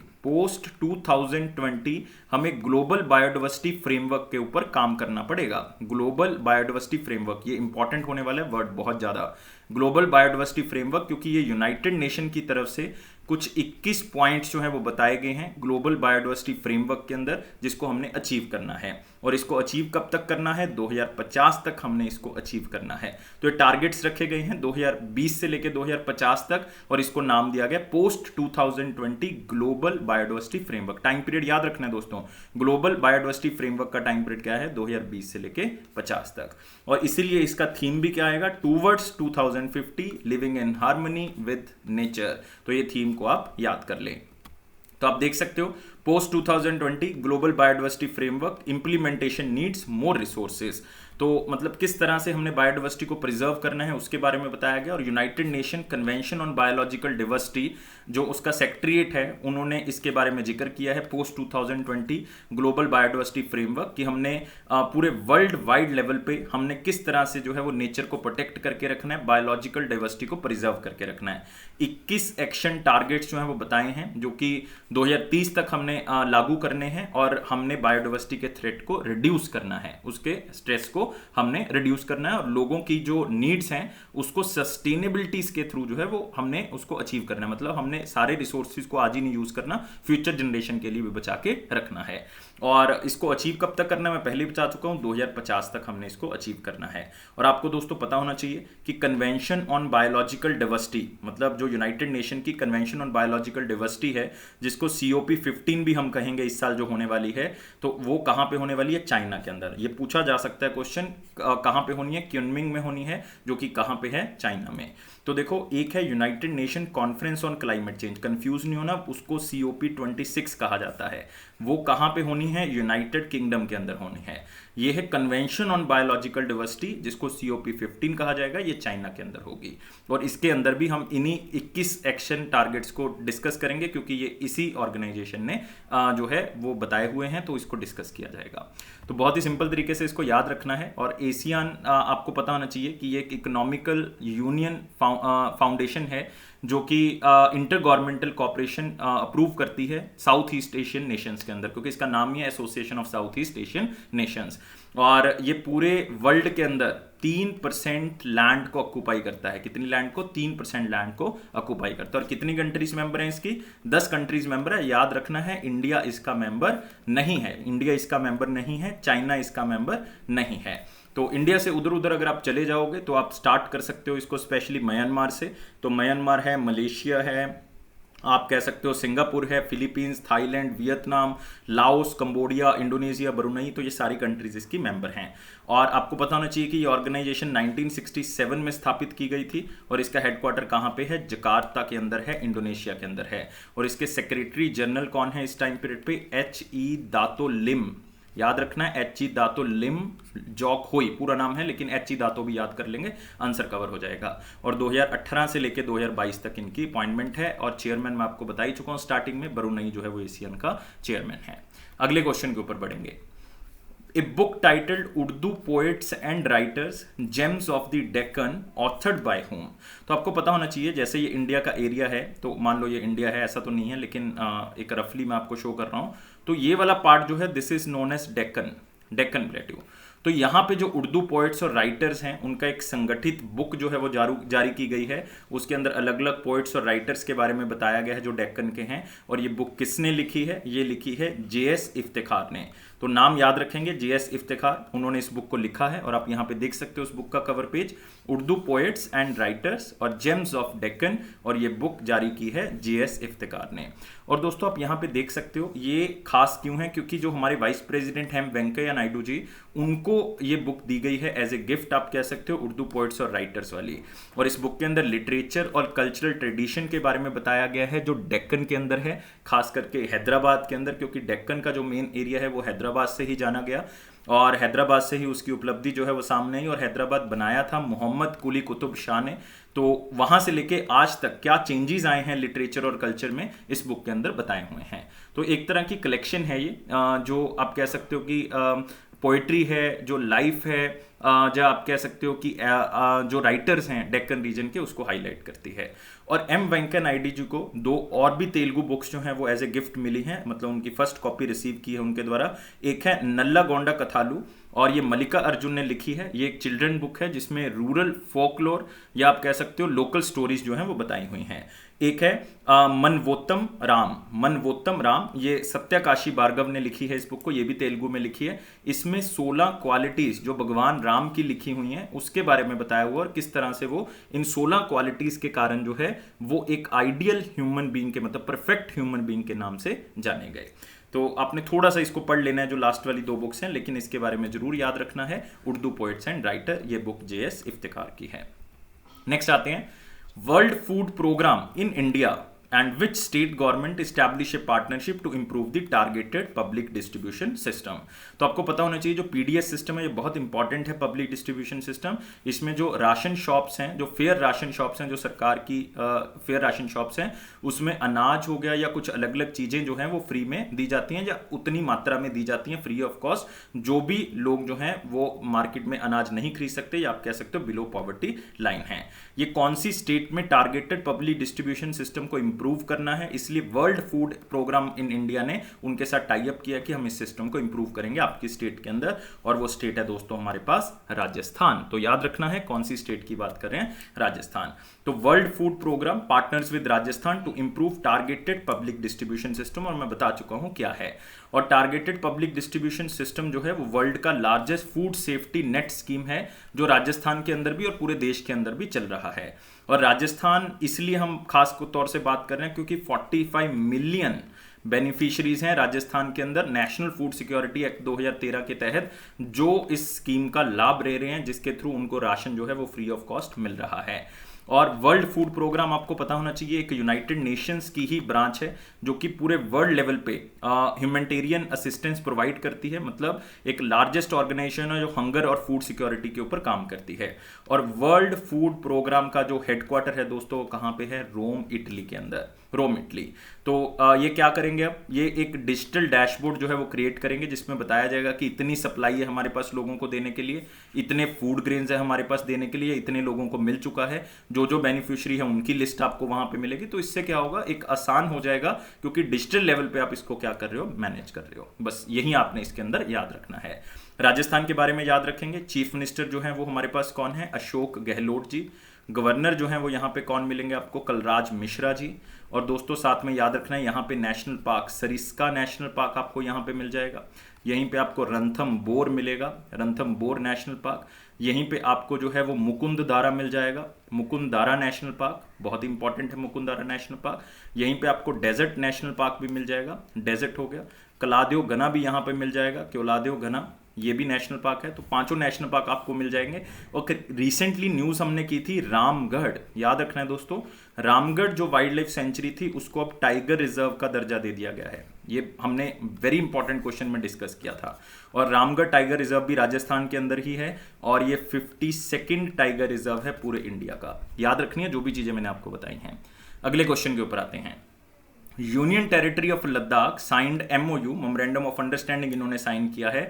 हमें ग्लोबल बायोडाइवर्सिटी फ्रेमवर्क के ऊपर काम करना पड़ेगा। ग्लोबल बायोडाइवर्सिटी फ्रेमवर्क, ये इंपॉर्टेंट होने वाला है वर्ड बहुत ज्यादा, ग्लोबल बायोडाइवर्सिटी फ्रेमवर्क, क्योंकि ये यूनाइटेड नेशन की तरफ से कुछ 21 पॉइंट्स जो हैं वो बताए गए हैं ग्लोबल बायोडाइवर्सिटी फ्रेमवर्क के अंदर, जिसको हमने अचीव करना है। और इसको अचीव कब तक करना है? 2050 तक हमने इसको अचीव करना है। तो ये टारगेट्स रखे गए हैं 2020 से लेकर 2050 तक, और इसको नाम दिया गया post 2020 global biodiversity framework. Time period याद रखना है दोस्तों, ग्लोबल बायोडाइवर्सिटी फ्रेमवर्क का टाइम पीरियड क्या है? 2020 से लेकर 50 तक। और इसीलिए इसका थीम भी क्या आएगा? Towards 2050 living in harmony with nature. तो ये थीम को आप याद कर लें। तो आप देख सकते हो, post 2020 global biodiversity framework implementation needs more resources. तो मतलब किस तरह से हमने बायोडाइवर्सिटी को प्रिजर्व करना है उसके बारे में बताया गया। और United nation convention on biological diversity, जो उसका सेक्रेटरीट है, उन्होंने इसके बारे में जिक्र किया है पोस्ट 2020 ग्लोबल बायोडाइवर्सिटी फ्रेमवर्क कि हमने पूरे वर्ल्ड वाइड लेवल पे हमने किस तरह से जो है वो नेचर को प्रोटेक्ट करके रखना है, बायोलॉजिकल डाइवर्सिटी को प्रिजर्व करके रखना है। 21 एक्शन टारगेट्स जो हैं वो बताए हैं, जो कि 2030 तक हमने लागू करने हैं, और हमने बायोडाइवर्सिटी के थ्रेट को रिड्यूस करना है, उसके स्ट्रेस को हमने रिड्यूस करना है, और लोगों की जो नीड्स हैं उसको सस्टेनेबिलिटीज के थ्रू जो है वो हमने उसको अचीव करना है। मतलब हमने सारे रिसोर्सेज को आज ही नहीं यूज करना, फ्यूचर जनरेशन के लिए भी बचा के रखना है। और इसको अचीव कब तक करना है मैं पहले बता चुका हूं, 2050 तक हमने इसको अचीव करना है। और आपको दोस्तों पता होना चाहिए कि कन्वेंशन ऑन बायोलॉजिकल डाइवर्सिटी, मतलब जो यूनाइटेड नेशन की कन्वेंशन ऑन बायोलॉजिकल डाइवर्सिटी है, जिसको COP15 भी हम कहेंगे इस साल जो होने वाली है, तो वो कहां पे होने वाली है? चाइना के अंदर। ये पूछा जा सकता है क्वेश्चन, कहां पे होनी है? क्यूनमिंग में होनी है, जो कि कहां पे है? चाइना में। तो देखो, एक है United nation conference on climate change, confuse नहीं होना, उसको COP26 कहा जाता है। वो कहां पे होनी है? यूनाइटेड किंगडम के अंदर होनी है। ये है कन्वेंशन ऑन बायोलॉजिकल डाइवर्सिटी, जिसको COP15 कहा जाएगा, ये चाइना के अंदर होगी। और इसके अंदर भी हम इन्हीं 21 एक्शन टारगेट्स को डिस्कस करेंगे, क्योंकि ये इसी ऑर्गेनाइजेशन ने जो है वो बताए हुए हैं, तो इसको डिस्कस किया जाएगा। तो बहुत ही सिंपल तरीके से इसको याद रखना है। और एशियन आपको पता होना चाहिए कि ये एक इकोनॉमिकल यूनियन फाउंडेशन है, जो कि इंटर गवर्नमेंटल कॉपरेशन अप्रूव करती है साउथ ईस्ट एशियन नेशंस के अंदर, क्योंकि इसका नाम ही है association of south east Asian Nations. और ये पूरे वर्ल्ड के अंदर 3% लैंड को ऑक्यूपाई करता है। कितनी लैंड को? 3% लैंड को ऑक्यूपाई करता है। और कितनी कंट्रीज मेंबर हैं इसकी? 10 कंट्रीज मेंबर है। याद रखना है, इंडिया इसका मेंबर नहीं है, इंडिया इसका मेंबर नहीं है, चाइना इसका मेंबर नहीं है। तो इंडिया से उधर उधर अगर आप चले जाओगे तो आप स्टार्ट कर सकते हो इसको स्पेशली म्यांमार से। तो म्यांमार है, मलेशिया है, आप कह सकते हो सिंगापुर है, Philippines, Thailand, Vietnam, Laos, Cambodia, Indonesia, Brunei, तो ये सारी कंट्रीज इसकी मेंबर हैं। और आपको पता होना चाहिए कि ये ऑर्गेनाइजेशन 1967 में स्थापित की गई थी, और इसका हेडक्वार्टर कहाँ पे है? जकार्ता के अंदर है, इंडोनेशिया के अंदर है। और इसके सेक्रेटरी जनरल कौन है इस टाइम पीरियड पे? HE दातो लिम। याद रखना है, HE दातो लिम जॉक होई पूरा नाम है, लेकिन HE दातो भी याद कर लेंगे, आंसर कवर हो जाएगा। और 2018 से लेकर 2022 तक इनकी अपॉइंटमेंट है। और चेयरमैन मैं आपको बता ही चुका हूं स्टार्टिंग में, ब्रुनई जो है वो एशियन का चेयरमैन है। अगले क्वेश्चन के ऊपर बढ़ेंगे। A book titled Urdu poets and writers James of the Deccan authored bye home. तो आपको पता होना चाहिए, जैसे ये इंडिया का एरिया है, तो मान लो ये इंडिया है, ऐसा तो नहीं है, लेकिन एक रफली मैं आपको शो कर रहा हूं। तो ये वाला पार्ट जो है, this is known as Deccan, Deccan plateau. तो यहाँ पे जो उर्दू पोइट्स और राइटर्स हैं उनका एक संगठित बुक जो है वो जारी की गई है। उसके अंदर अलग अलग पोइट्स और राइटर्स के बारे में बताया गया है जो डेक्कन के हैं। और ये बुक किसने लिखी है? ये लिखी है जेएस इफ्तिखार ने। तो नाम याद रखेंगे, जेएस इफ्तिखार, उन्होंने इस बुक को लिखा है। और आप यहाँ पे देख सकते हो उस बुक का cover page, Urdu poets and writers और जेम्स ऑफ डेक्कन, और ये बुक जारी की है जेएस इफ्तिखार ने। और दोस्तों आप यहाँ पे देख सकते हो ये खास क्यों है, क्योंकि जो हमारे वाइस प्रेसिडेंट हैं वेंकैया नायडू जी, उनको ये बुक दी गई है एज ए गिफ्ट, आप कह सकते हो, उर्दू पोएट्स और राइटर्स वाली। और इस बुक के अंदर लिटरेचर और कल्चरल ट्रेडिशन के बारे में बताया गया है जो डेक्कन के अंदर है, खास करके हैदराबाद के अंदर, क्योंकि डेक्कन का जो मेन एरिया है वो हैदराबाद से ही जाना गया और हैदराबाद से ही उसकी उपलब्धि जो है वो सामने आई। और हैदराबाद बनाया था मोहम्मद कुली कुतुब शाह ने। तो वहां से लेके आज तक क्या चेंजेस आए हैं लिटरेचर और कल्चर में, इस बुक के अंदर बताए हुए हैं। तो एक तरह की कलेक्शन है ये, जो आप कह सकते हो कि पोइट्री है, जो लाइफ है, जो आप कह सकते हो कि जो राइटर्स हैं डेक्कन रीजन के, उसको हाईलाइट करती है। और एम वेंकैया नायडू जी को 2 और भी तेलुगु बुक्स जो हैं वो एज ए गिफ्ट मिली हैं, मतलब उनकी फर्स्ट कॉपी रिसीव की है उनके द्वारा। एक है नल्लागोंडा कथालू, और ये मल्लिका अर्जुन ने लिखी है। ये एक चिल्ड्रन बुक है जिसमें रूरल फोकलोर या आप कह सकते हो लोकल स्टोरीज जो हैं वो बताई हुई हैं। एक है मनवोत्तम राम, ये सत्याकाशी भार्गव ने लिखी है इस बुक को, ये भी तेलुगु में लिखी है। इसमें 16 क्वालिटीज जो भगवान राम की लिखी हुई हैं उसके बारे में बताया हुआ, और किस तरह से वो इन 16 क्वालिटीज के कारण जो है वो एक आइडियल ह्यूमन बीइंग के, मतलब परफेक्ट ह्यूमन बीइंग के नाम से जाने गए। तो आपने थोड़ा सा इसको पढ़ लेना है जो लास्ट वाली 2 बुक्स हैं, लेकिन इसके बारे में जरूर याद रखना है, उर्दू पोएट्स एंड राइटर, ये बुक जेएस इफ्तिखार की है। नेक्स्ट आते हैं, World Food Programme in India and which state government establish a partnership to improve the targeted public distribution system। तो आपको पता होना चाहिए जो पीडीएस सिस्टम है ये बहुत इंपॉर्टेंट है, पब्लिक डिस्ट्रीब्यूशन सिस्टम। इसमें जो राशन शॉप्स हैं, जो फेयर राशन शॉप्स हैं, जो सरकार की फेयर राशन शॉप्स हैं, उसमें अनाज हो गया या कुछ अलग अलग चीजें जो हैं वो फ्री में दी जाती हैं या उतनी मात्रा में दी जाती हैं फ्री ऑफ कॉस्ट। जो भी लोग जो हैं वो मार्केट में अनाज नहीं खरीद सकते या आप कह सकते हो बिलो पॉवर्टी लाइन है। ये कौन सी स्टेट में टारगेटेड पब्लिक डिस्ट्रीब्यूशन सिस्टम को इंप्रूव करना है, इसलिए World Food Programme in India ने उनके साथ टाई अप किया कि हम इस सिस्टम को इंप्रूव करेंगे आपकी स्टेट के अंदर। और वो स्टेट है दोस्तों हमारे पास राजस्थान। तो याद रखना है कौन सी स्टेट की बात कर रहे हैं, राजस्थान। तो World Food Programme partners with Rajasthan to improve targeted public distribution system, और मैं बता चुका हूं क्या है। और टारगेटेड पब्लिक डिस्ट्रीब्यूशन सिस्टम जो है वो वर्ल्ड का largest food safety net scheme है, जो राजस्थान के अंदर भी और पूरे देश के अंदर भी चल रहा है। और राजस्थान इसलिए हम खास तौर से बात कर रहे हैं क्योंकि 45 मिलियन बेनिफिशियरीज हैं राजस्थान के अंदर नेशनल फूड सिक्योरिटी एक्ट 2013 के तहत, जो इस स्कीम का लाभ ले रहे हैं, जिसके थ्रू उनको राशन जो है वो फ्री ऑफ कॉस्ट मिल रहा है। और वर्ल्ड फूड प्रोग्राम आपको पता होना चाहिए एक यूनाइटेड नेशंस की ही ब्रांच है जो कि पूरे वर्ल्ड लेवल पे ह्यूमैनिटेरियन असिस्टेंस प्रोवाइड करती है, मतलब एक लार्जेस्ट ऑर्गेनाइजेशन है जो हंगर और फूड सिक्योरिटी के ऊपर काम करती है। और वर्ल्ड फूड प्रोग्राम का जो हेडक्वार्टर है दोस्तों कहाँ पे है, रोम इटली के अंदर, रोम इटली। तो ये क्या करेंगे, अब ये एक डिजिटल डैशबोर्ड जो है वो क्रिएट करेंगे जिसमें बताया जाएगा कि इतनी सप्लाई है हमारे पास लोगों को देने के लिए, इतने फूड ग्रेन्स है हमारे पास देने के लिए, इतने लोगों को मिल चुका है, जो जो बेनिफिशियरी है उनकी लिस्ट आपको वहां पे मिलेगी। तो इससे क्या होगा, एक आसान हो जाएगा क्योंकि डिजिटल लेवल पे आप इसको क्या कर रहे हो, मैनेज कर रहे हो। बस यही आपने इसके अंदर याद रखना है। राजस्थान के बारे में याद रखेंगे, चीफ मिनिस्टर जो है वो हमारे पास कौन है, अशोक गहलोत जी। गवर्नर जो है वो यहाँ पे कौन मिलेंगे आपको, कलराज मिश्रा जी। और दोस्तों साथ में याद रखना है यहाँ पे national park, Sariska national park आपको यहाँ पे मिल जाएगा। यहीं पे आपको रणथंबोर मिलेगा, रणथंबोर नेशनल पार्क। यहीं पे आपको जो है वो मुकुंददारा मिल जाएगा, मुकुंददारा नेशनल पार्क, बहुत इंपॉर्टेंट है मुकुंददारा नेशनल पार्क। यहीं पे आपको डेजर्ट नेशनल पार्क भी मिल जाएगा, डेजर्ट हो गया। कलादेव घना भी यहाँ पे मिल जाएगा, क्योलादेव घना, ये भी नेशनल पार्क है। तो 5 नेशनल पार्क आपको मिल जाएंगे। और रिसेंटली न्यूज हमने की थी रामगढ़, याद रखना है दोस्तों, रामगढ़ जो वाइल्ड लाइफ सेंचुरी थी उसको अब टाइगर रिजर्व का दर्जा दे दिया गया है। ये हमने वेरी इंपॉर्टेंट क्वेश्चन में डिस्कस किया था। और रामगढ़ टाइगर रिजर्व भी राजस्थान के अंदर ही है और ये 52nd टाइगर रिजर्व है पूरे इंडिया का। याद रखनी है जो भी चीजें मैंने आपको बताई हैं। अगले क्वेश्चन के ऊपर आते हैं। Union territory of Ladakh signed MOU, memorandum of understanding इन्होंने साइन किया है,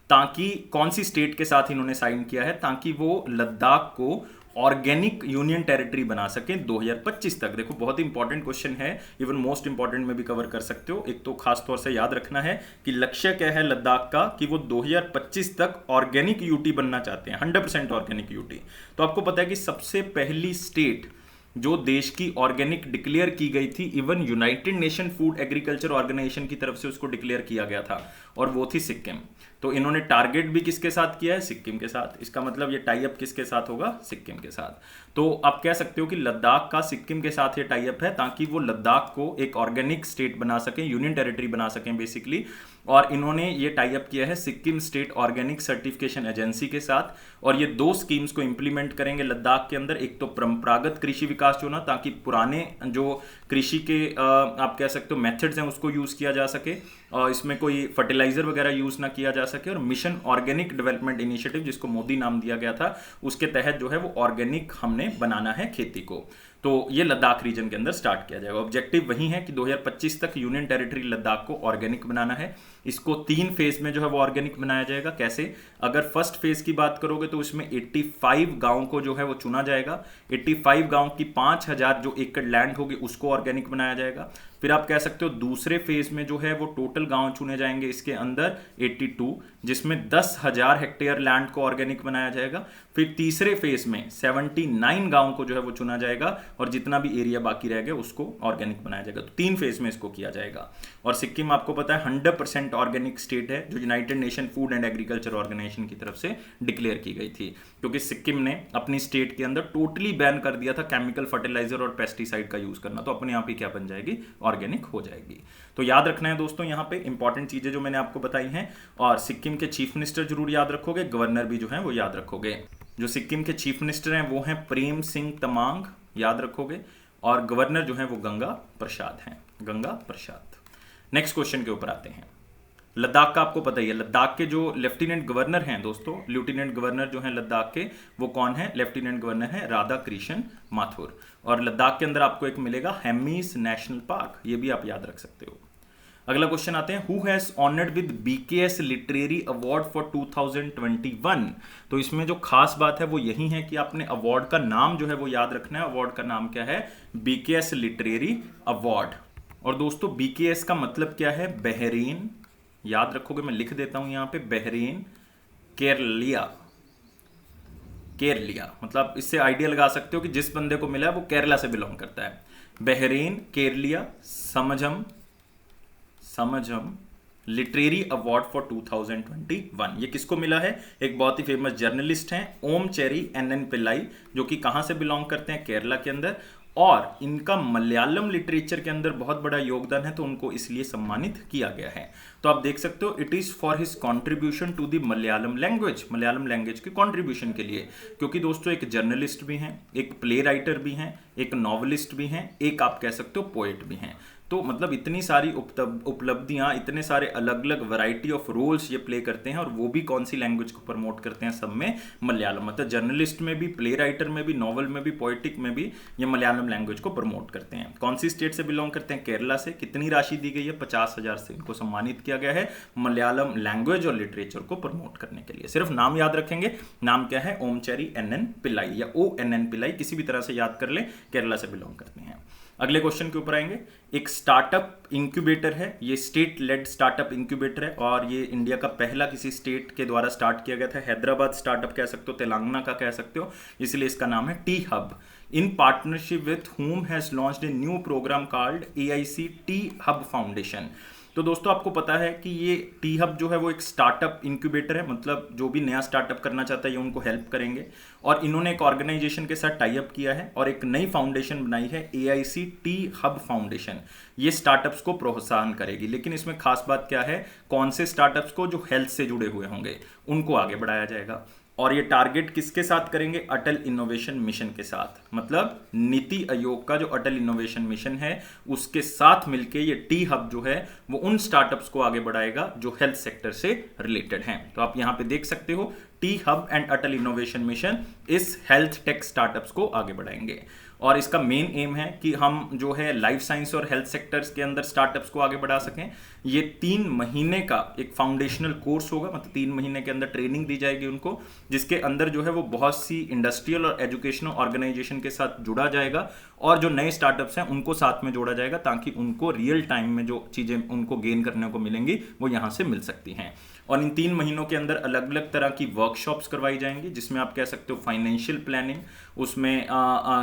ताकि कौन सी स्टेट के साथ इन्होंने साइन किया है, ताकि वो लद्दाख को ऑर्गेनिक यूनियन टेरिटरी बना सकें 2025 तक। देखो बहुत इंपॉर्टेंट क्वेश्चन है, इवन मोस्ट इंपॉर्टेंट में भी कवर कर सकते हो। एक तो खास तौर से याद रखना है कि लक्ष्य क्या है लद्दाख का, कि वो 2025 तक ऑर्गेनिक यूटी बनना चाहते हैं, 100% ऑर्गेनिक यूटी। तो आपको पता है कि सबसे पहली स्टेट जो देश की ऑर्गेनिक डिक्लेयर की गई थी, even United Nation Food Agriculture Organisation की तरफ से उसको डिक्लेयर किया गया था, और वो थी सिक्किम। तो इन्होंने टारगेट भी किसके साथ किया है? सिक्किम के साथ। इसका मतलब ये टाई अप किसके साथ होगा? सिक्किम के साथ। तो आप कह सकते हो कि लद्दाख का सिक्किम के साथ ये टाई अप है, ताकि वो लद्दाख को एक ऑर्गेनिक स्टेट बना सकें, यूनियन टेरिटरी बना सकें बेसिकली। और इन्होंने ये टाई अप किया है Sikkim state organic certification agency के साथ, और ये 2 स्कीम्स को इंप्लीमेंट करेंगे लद्दाख के अंदर। एक तो परंपरागत कृषि विकास योजना, ताकि पुराने जो कृषि के आप कह सकते हो मेथड्स हैं उसको यूज किया जा सके, और इसमें कोई फर्टिलाइजर वगैरह यूज ना किया जा सके। और मिशन ऑर्गेनिक डेवलपमेंट इनिशिएटिव, जिसको मोदी नाम दिया गया था, उसके तहत जो है वो ऑर्गेनिक हमने बनाना है खेती को। तो ये लद्दाख रीजन के अंदर स्टार्ट किया जाएगा। ऑब्जेक्टिव वही है कि 2025 तक यूनियन टेरिटरी लद्दाख को ऑर्गेनिक बनाना है। इसको 3 फेज में जो है वो ऑर्गेनिक बनाया जाएगा। कैसे? अगर फर्स्ट फेज की बात करोगे तो उसमें 85 गांव को जो है वो चुना जाएगा। 85 गांव की 5000 जो एकड़ लैंड होगी उसको ऑर्गेनिक बनाया जाएगा। फिर आप कह सकते हो दूसरे फेज में जो है वो टोटल गांव चुने जाएंगे इसके अंदर 82, जिसमें 10,000 हेक्टेयर लैंड को ऑर्गेनिक बनाया जाएगा। फिर तीसरे फेज में 79 गांव को जो है वो चुना जाएगा, और जितना भी एरिया बाकी रह गया उसको ऑर्गेनिक बनाया जाएगा। तो 3 फेज में इसको किया जाएगा। और सिक्किम आपको पता है 100% ऑर्गेनिक स्टेट है, जो United Nation Food and Agriculture Organisation की तरफ से डिक्लेयर की गई थी, क्योंकि सिक्किम ने अपनी स्टेट के अंदर टोटली बैन कर दिया था केमिकल फर्टिलाइजर और पेस्टिसाइड का यूज करना। तो अपने आप ही क्या बन जाएगी? ऑर्गेनिक हो जाएगी। तो याद रखना है दोस्तों यहाँ पे इंपॉर्टेंट चीजें जो मैंने आपको बताई हैं। और सिक्किम के चीफ मिनिस्टर जरूर याद रखोगे, गवर्नर भी जो है वो याद रखोगे। जो सिक्किम के चीफ मिनिस्टर हैं वो हैं प्रेम सिंह तमांग, याद रखोगे। और गवर्नर जो है वो गंगा प्रसाद हैं, गंगा प्रसाद। नेक्स्ट क्वेश्चन के ऊपर आते हैं। लद्दाख का आपको पता ही है, लद्दाख के जो लेफ्टिनेंट गवर्नर हैं दोस्तों, लेफ्टिनेंट गवर्नर जो हैं लद्दाख के, वो कौन है? लेफ्टिनेंट गवर्नर है राधा कृष्ण माथुर। और लद्दाख के अंदर आपको एक मिलेगा हेमीज नेशनल पार्क, ये भी आप याद रख सकते हो। अगला क्वेश्चन आते हैं, who has honoured with BKS literary award for 2021। तो इसमें जो खास बात है वो यही है कि आपने अवार्ड का नाम जो है वो याद रखना है। अवार्ड का नाम क्या है? BKS literary award. और दोस्तों बीकेएस का मतलब क्या है? बहरीन, याद रखोगे, मैं लिख देता हूं यहां पे, बहरीन केरलिया। केरलिया मतलब इससे आइडिया लगा सकते हो कि जिस बंदे को मिला है वो केरला से बिलोंग करता है। Bahrain Keraleeya Samajam literary award for 2021। ये किसको मिला है? एक बहुत ही फेमस जर्नलिस्ट हैं ओमचेरी एनएन पिल्लाई, जो कि कहां से बिलोंग करते हैं? केरला के अंदर। और इनका मलयालम लिटरेचर के अंदर बहुत बड़ा योगदान है, तो उनको इसलिए सम्मानित किया गया है। तो आप देख सकते हो it is for his contribution to the Malayalam language, Malayalam language के कंट्रीब्यूशन के लिए। क्योंकि दोस्तों एक जर्नलिस्ट भी हैं, एक प्ले राइटर भी हैं, एक नॉवलिस्ट भी हैं, एक आप कह सकते हो पोएट भी हैं। तो मतलब इतनी सारी उपलब्धियां, इतने सारे अलग अलग वैरायटी ऑफ रोल्स ये प्ले करते हैं, और वो भी कौन सी लैंग्वेज को प्रमोट करते हैं? सब में मलयालम। मतलब जर्नलिस्ट में भी, प्ले राइटर में भी, नॉवल में भी, पोएटिक में भी ये मलयालम लैंग्वेज को प्रमोट करते हैं। कौन सी स्टेट से बिलोंग करते हैं? केरला से। कितनी राशि दी गई है? 50,000 से इनको सम्मानित किया गया है मलयालम लैंग्वेज और लिटरेचर को प्रमोट करने के लिए। सिर्फ नाम याद रखेंगे, नाम क्या है? ओमचेरी एनएन पिल्लाई या ONN पिल्लाई, किसी भी तरह से याद कर ले, केरला से बिलोंग करते हैं। अगले क्वेश्चन के ऊपर आएंगे। एक स्टार्टअप इंक्यूबेटर है, ये स्टेट लेड स्टार्टअप इंक्यूबेटर है, और ये इंडिया का पहला किसी स्टेट के द्वारा स्टार्ट किया गया था। हैदराबाद स्टार्टअप कह सकते हो, तेलंगाना का कह सकते हो, इसलिए इसका नाम है T hub. In partnership with whom has launched a new program called AIC T hub foundation. तो दोस्तों आपको पता है कि ये टी हब जो है वो एक स्टार्टअप इंक्यूबेटर है, मतलब जो भी नया स्टार्टअप करना चाहता है ये उनको हेल्प करेंगे। और इन्होंने एक ऑर्गेनाइजेशन के साथ टाई अप किया है और एक नई फाउंडेशन बनाई है AIC टी हब फाउंडेशन। ये स्टार्टअप्स को प्रोत्साहन करेगी। लेकिन इसमें खास बात क्या है? कौन से स्टार्टअप्स को? जो हेल्थ से जुड़े हुए होंगे उनको आगे बढ़ाया जाएगा। और ये टारगेट किसके साथ करेंगे? अटल इनोवेशन मिशन के साथ। मतलब नीति आयोग का जो अटल इनोवेशन मिशन है उसके साथ मिलके ये टी हब जो है वो उन स्टार्टअप्स को आगे बढ़ाएगा जो हेल्थ सेक्टर से रिलेटेड हैं। तो आप यहां पे देख सकते हो T hub and Atal innovation mission इस हेल्थ टेक स्टार्टअप्स को आगे बढ़ाएंगे। और इसका मेन एम है कि हम जो है लाइफ साइंस और हेल्थ सेक्टर्स के अंदर स्टार्टअप्स को आगे बढ़ा सकें। ये 3 महीने का एक फाउंडेशनल कोर्स होगा, मतलब 3 महीने के अंदर ट्रेनिंग दी जाएगी उनको, जिसके अंदर जो है वो बहुत सी इंडस्ट्रियल और एजुकेशनल ऑर्गेनाइजेशन के साथ जुड़ा जाएगा और जो नए स्टार्टअप्स हैं उनको साथ में जोड़ा जाएगा, ताकि उनको रियल टाइम में जो चीज़ें उनको गेन करने को मिलेंगी वो यहाँ से मिल सकती हैं। और इन 3 महीनों के अंदर अलग अलग तरह की वर्कशॉप्स करवाई जाएंगी, जिसमें आप कह सकते हो फाइनेंशियल प्लानिंग, उसमें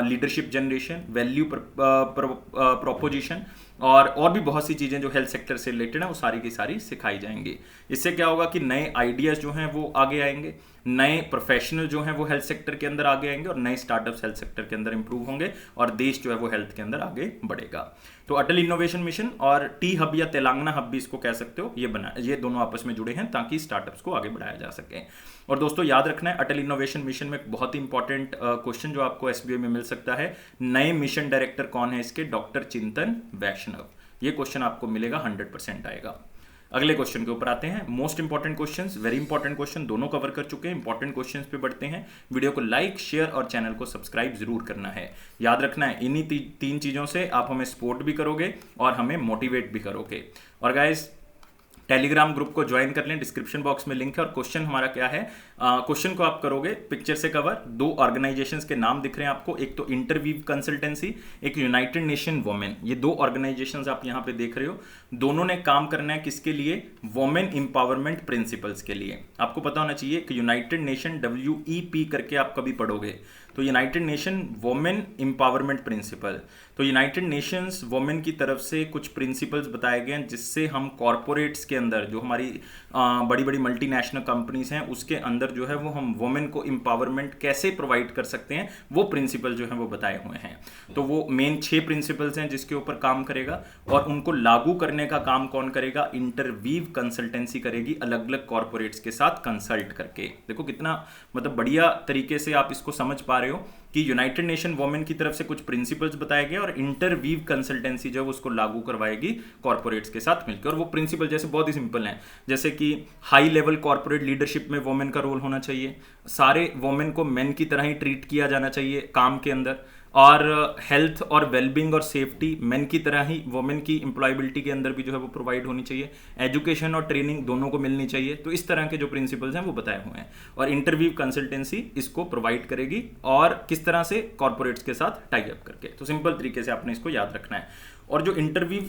लीडरशिप जनरेशन, वैल्यू प्रोपोजिशन और भी बहुत सी चीज़ें जो हेल्थ सेक्टर से रिलेटेड है वो सारी की सारी सिखाई जाएंगी। इससे क्या होगा कि नए आइडियाज़ जो हैं वो आगे आएंगे, नए प्रोफेशनल जो हैं वो हेल्थ सेक्टर के अंदर आगे आएंगे और नए स्टार्टअप्स हेल्थ सेक्टर के अंदर इंप्रूव होंगे और देश जो है वो हेल्थ के अंदर आगे बढ़ेगा। तो अटल इनोवेशन मिशन और टी हब या तेलंगाना हब भी इसको कह सकते हो, ये दोनों आपस में जुड़े हैं ताकि स्टार्टअप्स को आगे बढ़ाया जा सके। और दोस्तों याद रखना है, अटल इनोवेशन मिशन में एक बहुत ही इंपॉर्टेंट क्वेश्चन जो आपको एसबीआई में मिल सकता है, नए मिशन डायरेक्टर कौन है इसके? डॉक्टर चिंतन वैष्णव। ये क्वेश्चन आपको मिलेगा, 100% आएगा। अगले क्वेश्चन के ऊपर आते हैं। Most important questions, very important question दोनों कवर कर चुके हैं। इंपॉर्टेंट क्वेश्चंस पे बढ़ते हैं। वीडियो को लाइक, शेयर और चैनल को सब्सक्राइब जरूर करना है। याद रखना है, इन्हीं 3 चीजों से आप हमें सपोर्ट भी करोगे और हमें मोटिवेट भी करोगे। और गाइस, टेलीग्राम ग्रुप को ज्वाइन कर लें, डिस्क्रिप्शन बॉक्स में लिंक है। और क्वेश्चन हमारा क्या है, क्वेश्चन को आप करोगे पिक्चर से कवर। 2 ऑर्गेनाइजेशंस के नाम दिख रहे हैं आपको, एक तो इंटरवीव कंसल्टेंसी, एक यूनाइटेड नेशन वुमेन। ये 2 ऑर्गेनाइजेशंस आप यहाँ पे देख रहे हो। दोनों ने काम करना है किसके लिए? वुमेन एम्पावरमेंट प्रिंसिपल्स के लिए। आपको पता होना चाहिए कि यूनाइटेड नेशन WEP करके आप कभी पढ़ोगे, तो United Nation Women empowerment principle. तो यूनाइटेड नेशंस वुमेन की तरफ से कुछ प्रिंसिपल्स बताए गए हैं, जिससे हम कॉरपोरेट्स के अंदर, जो हमारी बड़ी बड़ी मल्टीनेशनल कंपनीज हैं उसके अंदर जो है वो हम वुमेन को एम्पावरमेंट कैसे प्रोवाइड कर सकते हैं, वो प्रिंसिपल जो है वो बताए हुए हैं। तो वो मेन 6 प्रिंसिपल्स हैं जिसके ऊपर काम करेगा, और उनको लागू करने का काम कौन करेगा? इंटरवीव कंसल्टेंसी करेगी, अलग अलग कॉरपोरेट्स के साथ कंसल्ट करके। देखो कितना मतलब बढ़िया तरीके से आप इसको समझ पा रहे हो कि यूनाइटेड नेशन वुमेन की तरफ से कुछ प्रिंसिपल्स बताए गए और इंटरवीव कंसल्टेंसी जो है उसको लागू करवाएगी कॉर्पोरेट्स के साथ मिलकर। और वो प्रिंसिपल जैसे बहुत ही सिंपल हैं, जैसे कि हाई लेवल कॉर्पोरेट लीडरशिप में वुमेन का रोल होना चाहिए, सारे वुमेन को मेन की तरह ही ट्रीट किया जाना चाहिए काम के अंदर, और हेल्थ और वेलबींग और सेफ्टी मेन की तरह ही वुमेन की एम्प्लॉयबिलिटी के अंदर भी जो है वो प्रोवाइड होनी चाहिए, एजुकेशन और ट्रेनिंग दोनों को मिलनी चाहिए। तो इस तरह के जो प्रिंसिपल्स हैं वो बताए हुए हैं, और इंटरव्यू कंसल्टेंसी इसको प्रोवाइड करेगी, और किस तरह से? कॉर्पोरेट्स के साथ टाई अप करके। तो सिंपल तरीके से आपने इसको याद रखना है। और जो इंटरव्यू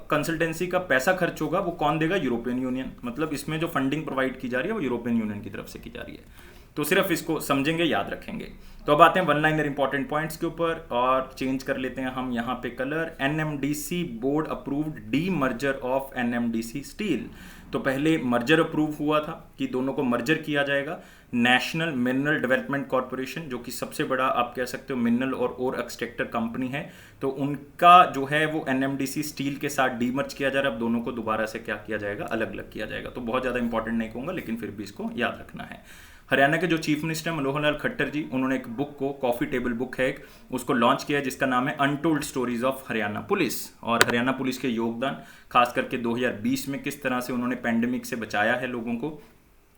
कंसल्टेंसी का पैसा खर्च होगा वो कौन देगा? European union. मतलब इसमें जो फंडिंग प्रोवाइड की जा रही है वो यूरोपियन यूनियन की तरफ से की जा रही है। तो सिर्फ इसको समझेंगे, याद रखेंगे। तो अब आते हैं 1 लाइनर इंपॉर्टेंट पॉइंट्स के ऊपर, और चेंज कर लेते हैं हम यहाँ पे colour. NMDC board approved D merger of NMDC steel. तो पहले मर्जर अप्रूव हुआ था कि दोनों को मर्जर किया जाएगा। नेशनल मिनरल डेवलपमेंट कॉर्पोरेशन, जो कि सबसे बड़ा आप कह सकते हो मिनरल और ओर एक्सट्रैक्टर कंपनी है, तो उनका जो है वो NMDC स्टील के साथ डीमर्ज किया जा रहा है। अब दोनों को दोबारा से क्या किया जाएगा? अलग अलग किया जाएगा। तो बहुत ज़्यादा इंपॉर्टेंट नहीं कहूँगा, लेकिन फिर भी इसको याद रखना है। हरियाणा के जो चीफ मिनिस्टर मनोहर लाल खट्टर जी, उन्होंने एक बुक को, कॉफी टेबल बुक है एक, उसको लॉन्च किया जिसका नाम है untold stories of Haryana police. और हरियाणा पुलिस के योगदान, खास करके 2020 में किस तरह से उन्होंने पैंडेमिक से बचाया है लोगों को,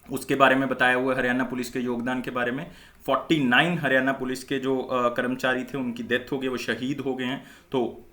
उसके बारे में बताया हुआ है। हरियाणा पुलिस के योगदान के बारे में 49 हरियाणा पुलिस के जो कर्मचारी थे उनकी डेथ हो गई, वो शहीद हो गए हैं, तो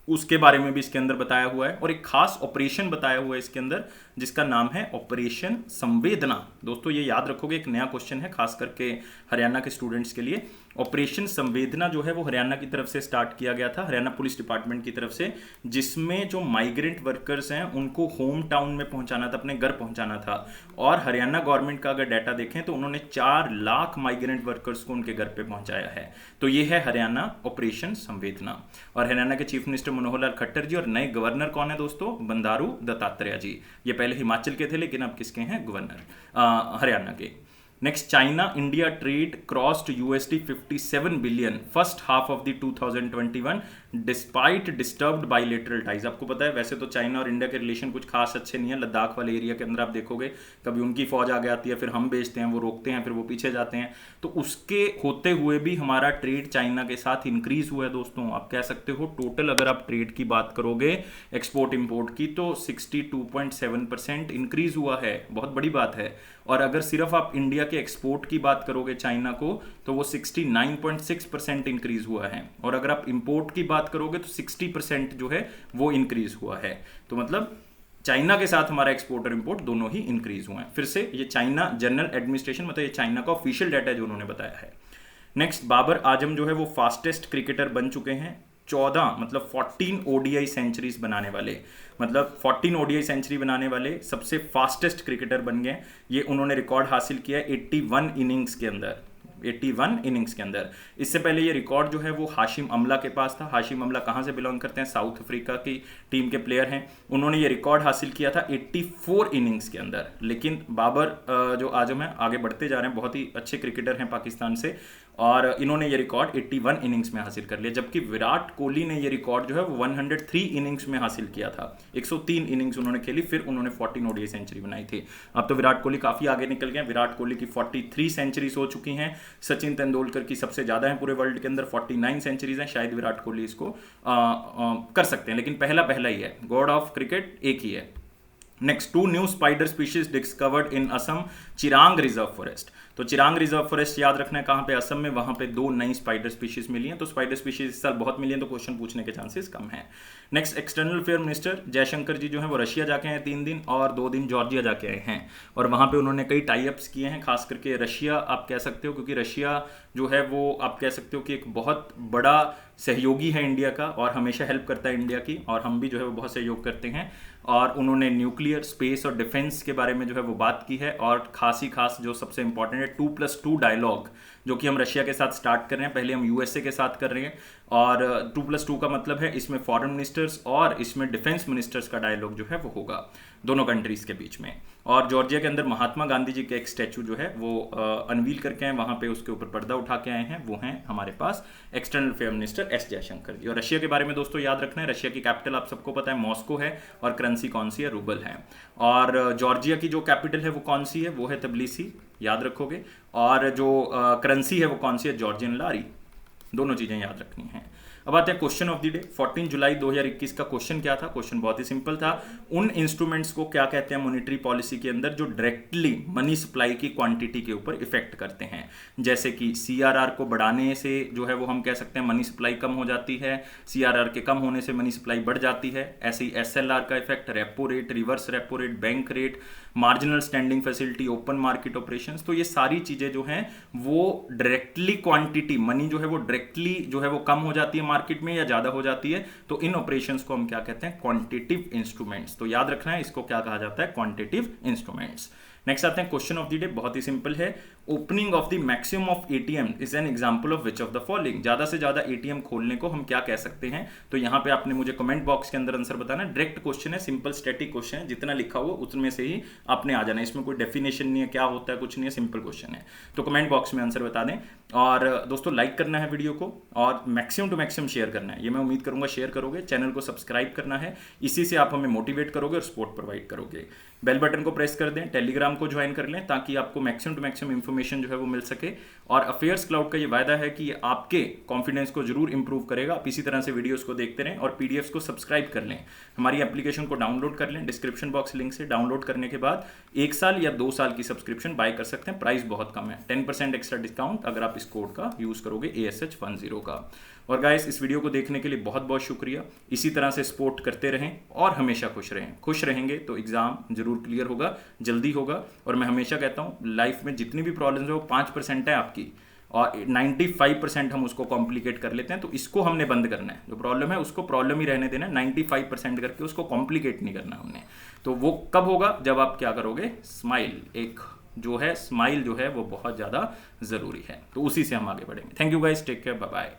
उसके बारे में भी इसके अंदर बताया हुआ है। और एक खास ऑपरेशन बताया हुआ है इसके अंदर जिसका नाम है ऑपरेशन संवेदना। दोस्तों ये याद रखोगे, एक नया क्वेश्चन है खास करके हरियाणा के स्टूडेंट्स के लिए। ऑपरेशन संवेदना जो है वो हरियाणा की तरफ से स्टार्ट किया गया था, हरियाणा पुलिस डिपार्टमेंट की तरफ से, जिसमें जो माइग्रेंट वर्कर्स हैं उनको होम टाउन में पहुंचाना था, अपने घर पहुंचाना था। और हरियाणा गवर्नमेंट का अगर डाटा देखें तो उन्होंने 4 लाख माइग्रेंट वर्कर्स को उनके घर पे पहुंचाया है। तो ये है हरियाणा ऑपरेशन संवेदना। और हरियाणा के चीफ मिनिस्टर मनोहर लाल खट्टर जी, और नए गवर्नर कौन है दोस्तों? बंडारू दत्तात्रेय जी। ये पहले हिमाचल के थे लेकिन अब किसके हैं? गवर्नर हरियाणा के। Next, China India trade crossed $57 billion first half of the 2021 despite disturbed bilateral ties. आपको पता है वैसे तो चाइना और इंडिया के रिलेशन कुछ खास अच्छे नहीं है। लद्दाख वाले एरिया के अंदर आप देखोगे कभी उनकी फौज आगे आती है, फिर हम भेजते हैं, वो रोकते हैं, फिर वो पीछे जाते हैं। तो उसके होते हुए भी हमारा ट्रेड चाइना के साथ इंक्रीज हुआ है दोस्तों। आप कह सकते हो टोटल अगर आप ट्रेड की बात करोगे एक्सपोर्ट इंपोर्ट की, तो 62.7% इंक्रीज हुआ है, बहुत बड़ी बात है। और अगर सिर्फ आप इंडिया के एक्सपोर्ट की बात करोगे चाइना को, तो वो 69.6% इंक्रीज हुआ है। और अगर आप इंपोर्ट की बात करोगे तो 60% जो है वो इंक्रीज हुआ है। तो मतलब चाइना के साथ हमारा एक्सपोर्ट और इंपोर्ट दोनों ही इंक्रीज हुए हैं। फिर से ये चाइना जनरल एडमिनिस्ट्रेशन, मतलब ये चाइना का ऑफिशियल डाटा है जो उन्होंने बताया है। नेक्स्ट, बाबर आजम जो है वो फास्टेस्ट क्रिकेटर बन चुके हैं। 14 मतलब 14 ओडीआई सेंचुरीज बनाने वाले, मतलब 14 ओडीआई सेंचुरी बनाने वाले सबसे फास्टेस्ट क्रिकेटर बन गए। ये उन्होंने रिकॉर्ड हासिल किया 81 इनिंग्स के अंदर, 81 इनिंग्स के अंदर। इससे पहले ये रिकॉर्ड जो है वो हाशिम अमला के पास था। हाशिम अमला कहाँ से बिलोंग करते हैं? साउथ अफ्रीका की टीम के प्लेयर हैं। उन्होंने ये रिकॉर्ड हासिल किया था 84 इनिंग्स के अंदर। लेकिन बाबर जो आजम है आगे बढ़ते जा रहे हैं, बहुत ही अच्छे क्रिकेटर हैं पाकिस्तान से, और इन्होंने ये रिकॉर्ड 81 इनिंग्स में हासिल कर लिया। जबकि विराट कोहली ने ये रिकॉर्ड जो है वो 103 इनिंग्स में हासिल किया था। 103 इनिंग्स उन्होंने खेली, फिर उन्होंने 14 ओडीआई सेंचुरी बनाई थी। अब तो विराट कोहली काफी आगे निकल गए। विराट कोहली की 43 सेंचुरीज हो चुकी हैं। सचिन तेंदुलकर की सबसे ज्यादा है पूरे वर्ल्ड के अंदर, 49 सेंचुरीज हैं। शायद विराट कोहली इसको कर सकते हैं, लेकिन पहला ही है। गॉड ऑफ क्रिकेट एक ही है। Next, 2 new spider species discovered in Assam Chirang reserve forest. तो चिरांग रिजर्व फॉरेस्ट याद रखना है कहां पे? असम में। वहां पे 2 नई स्पाइडर स्पीशीज मिली हैं। तो स्पाइडर स्पीशीज इस साल बहुत मिली हैं, तो क्वेश्चन पूछने के चांसेस कम हैं। Next, external affair minister Jaishankar ji जो है वो रशिया जाके आए 3 दिन, और 2 दिन जॉर्जिया जाके आए हैं। और वहां पे उन्होंने कई टाई अप्स किए हैं, खास करके रशिया आप कह सकते हो, क्योंकि रशिया जो है वो आप कह सकते हो कि एक बहुत बड़ा सहयोगी है इंडिया का, और हमेशा हेल्प करता है इंडिया की, और हम भी जो है वो बहुत सहयोग करते हैं। और उन्होंने न्यूक्लियर, स्पेस और डिफेंस के बारे में जो है वो बात की है। और खास जो सबसे इंपॉर्टेंट है 2+2 डायलॉग, जो कि हम रशिया के साथ स्टार्ट कर रहे हैं। पहले हम यूएसए के साथ कर रहे हैं, और 2+2 का मतलब है इसमें फॉरेन मिनिस्टर्स और इसमें डिफेंस मिनिस्टर्स का डायलॉग जो है वो होगा दोनों कंट्रीज के बीच में। और जॉर्जिया के अंदर महात्मा गांधी जी के एक स्टैचू जो है वो अनवील करके हैं, वहां पे उसके ऊपर पर्दा उठा के आए हैं। वो हैं हमारे पास external affair minister S Jaishankar ji. और रशिया के बारे में दोस्तों याद रखना है, रशिया की कैपिटल आप सबको पता है मॉस्को है, और करेंसी कौन सी है? रूबल है। और जॉर्जिया की जो कैपिटल है वो कौन सी है? वो है तबिलिसी, याद रखोगे। और जो करेंसी है वो कौन सी है? जॉर्जियन लारी। दोनों चीजें याद रखनी है। अब आते हैं क्वेश्चन ऑफ द डे। 14 जुलाई 2021 का क्वेश्चन क्या था? क्वेश्चन बहुत ही सिंपल था। उन इंस्ट्रूमेंट्स को क्या कहते हैं मॉनेटरी पॉलिसी के अंदर जो डायरेक्टली मनी सप्लाई की क्वांटिटी के ऊपर इफेक्ट करते हैं? जैसे कि सीआरआर को बढ़ाने से जो है वो हम कह सकते हैं मनी सप्लाई कम हो जाती है, सीआरआर के कम होने से मनी सप्लाई बढ़ जाती है। ऐसे ही एसएलआर का effect, repo rate, reverse repo rate, bank rate, marginal standing facility, open market operations. तो ये सारी चीजें जो हैं वो डायरेक्टली क्वांटिटी मनी जो है वो डायरेक्टली जो है वो कम हो जाती है मार्केट में, या ज्यादा हो जाती है। तो इन ऑपरेशंस को हम क्या कहते हैं? Quantitative instruments. तो याद रखना है इसको क्या कहा जाता है? Quantitative instruments. नेक्स्ट आते हैं क्वेश्चन ऑफ द डे, बहुत ही सिंपल है। Opening of the maximum of ATM is an example of which of the following. ज्यादा से ज्यादा एटीएम खोलने को हम क्या कह सकते हैं? तो यहां पे आपने मुझे कमेंट बॉक्स के अंदर आंसर बताना। डायरेक्ट क्वेश्चन है, सिंपल स्टैटिक क्वेश्चन है, जितना लिखा हुआ उतने से ही आपने आ जाना। इसमें कोई डेफिनेशन नहीं है, क्या होता है कुछ नहीं है, सिंपल क्वेश्चन है। तो कमेंट बॉक्स में आंसर बता दें। और दोस्तों लाइक करना है वीडियो को, और मैक्सिमम टू मैक्सिमम शेयर करना है। ये मैं उम्मीद करूंगा शेयर करोगे। चैनल को सब्सक्राइब करना है, इसी से आप हमें मोटिवेट करोगे और सपोर्ट प्रोवाइड करोगे। बेल बटन को प्रेस कर दें, टेलीग्राम को ज्वाइन कर लें, ताकि आपको मैक्सिमम टू मैक्सिमम इंफॉर्मेशन जो है वो मिल सके। और अफेयर्स क्लाउड का ये वायदा है कि ये आपके कॉन्फिडेंस को जरूर इंप्रूव करेगा। आप इसी तरह से वीडियोस को देखते रहें, और पीडीएफ्स को सब्सक्राइब कर लें। हमारी एप्लीकेशन को डाउनलोड कर लें, डिस्क्रिप्शन बॉक्स लिंक से डाउनलोड करने के बाद 1 साल या 2 साल की सब्सक्रिप्शन बाय कर सकते हैं। प्राइस बहुत कम है, 10% एक्स्ट्रा डिस्काउंट अगर आप इस कोड का यूज करोगे, ASH10 का। और गाइस इस वीडियो को देखने के लिए बहुत बहुत शुक्रिया। इसी तरह से सपोर्ट करते रहें और हमेशा खुश रहें। खुश रहेंगे तो एग्जाम जरूर क्लियर होगा, जल्दी होगा। और मैं हमेशा कहता हूं लाइफ में जितनी भी प्रॉब्लम्स है वो 5% है आपकी, और 95% हम उसको कॉम्प्लिकेट कर लेते हैं। तो इसको हमने बंद करना है, जो प्रॉब्लम है उसको प्रॉब्लम ही रहने देना है, 95% करके उसको कॉम्प्लिकेट नहीं करना हमने। तो वो कब होगा? जब आप क्या करोगे? स्माइल, एक जो है स्माइल जो है वो बहुत ज़्यादा ज़रूरी है। तो उसी से हम आगे बढ़ेंगे। Thank you guys, take care, bye bye.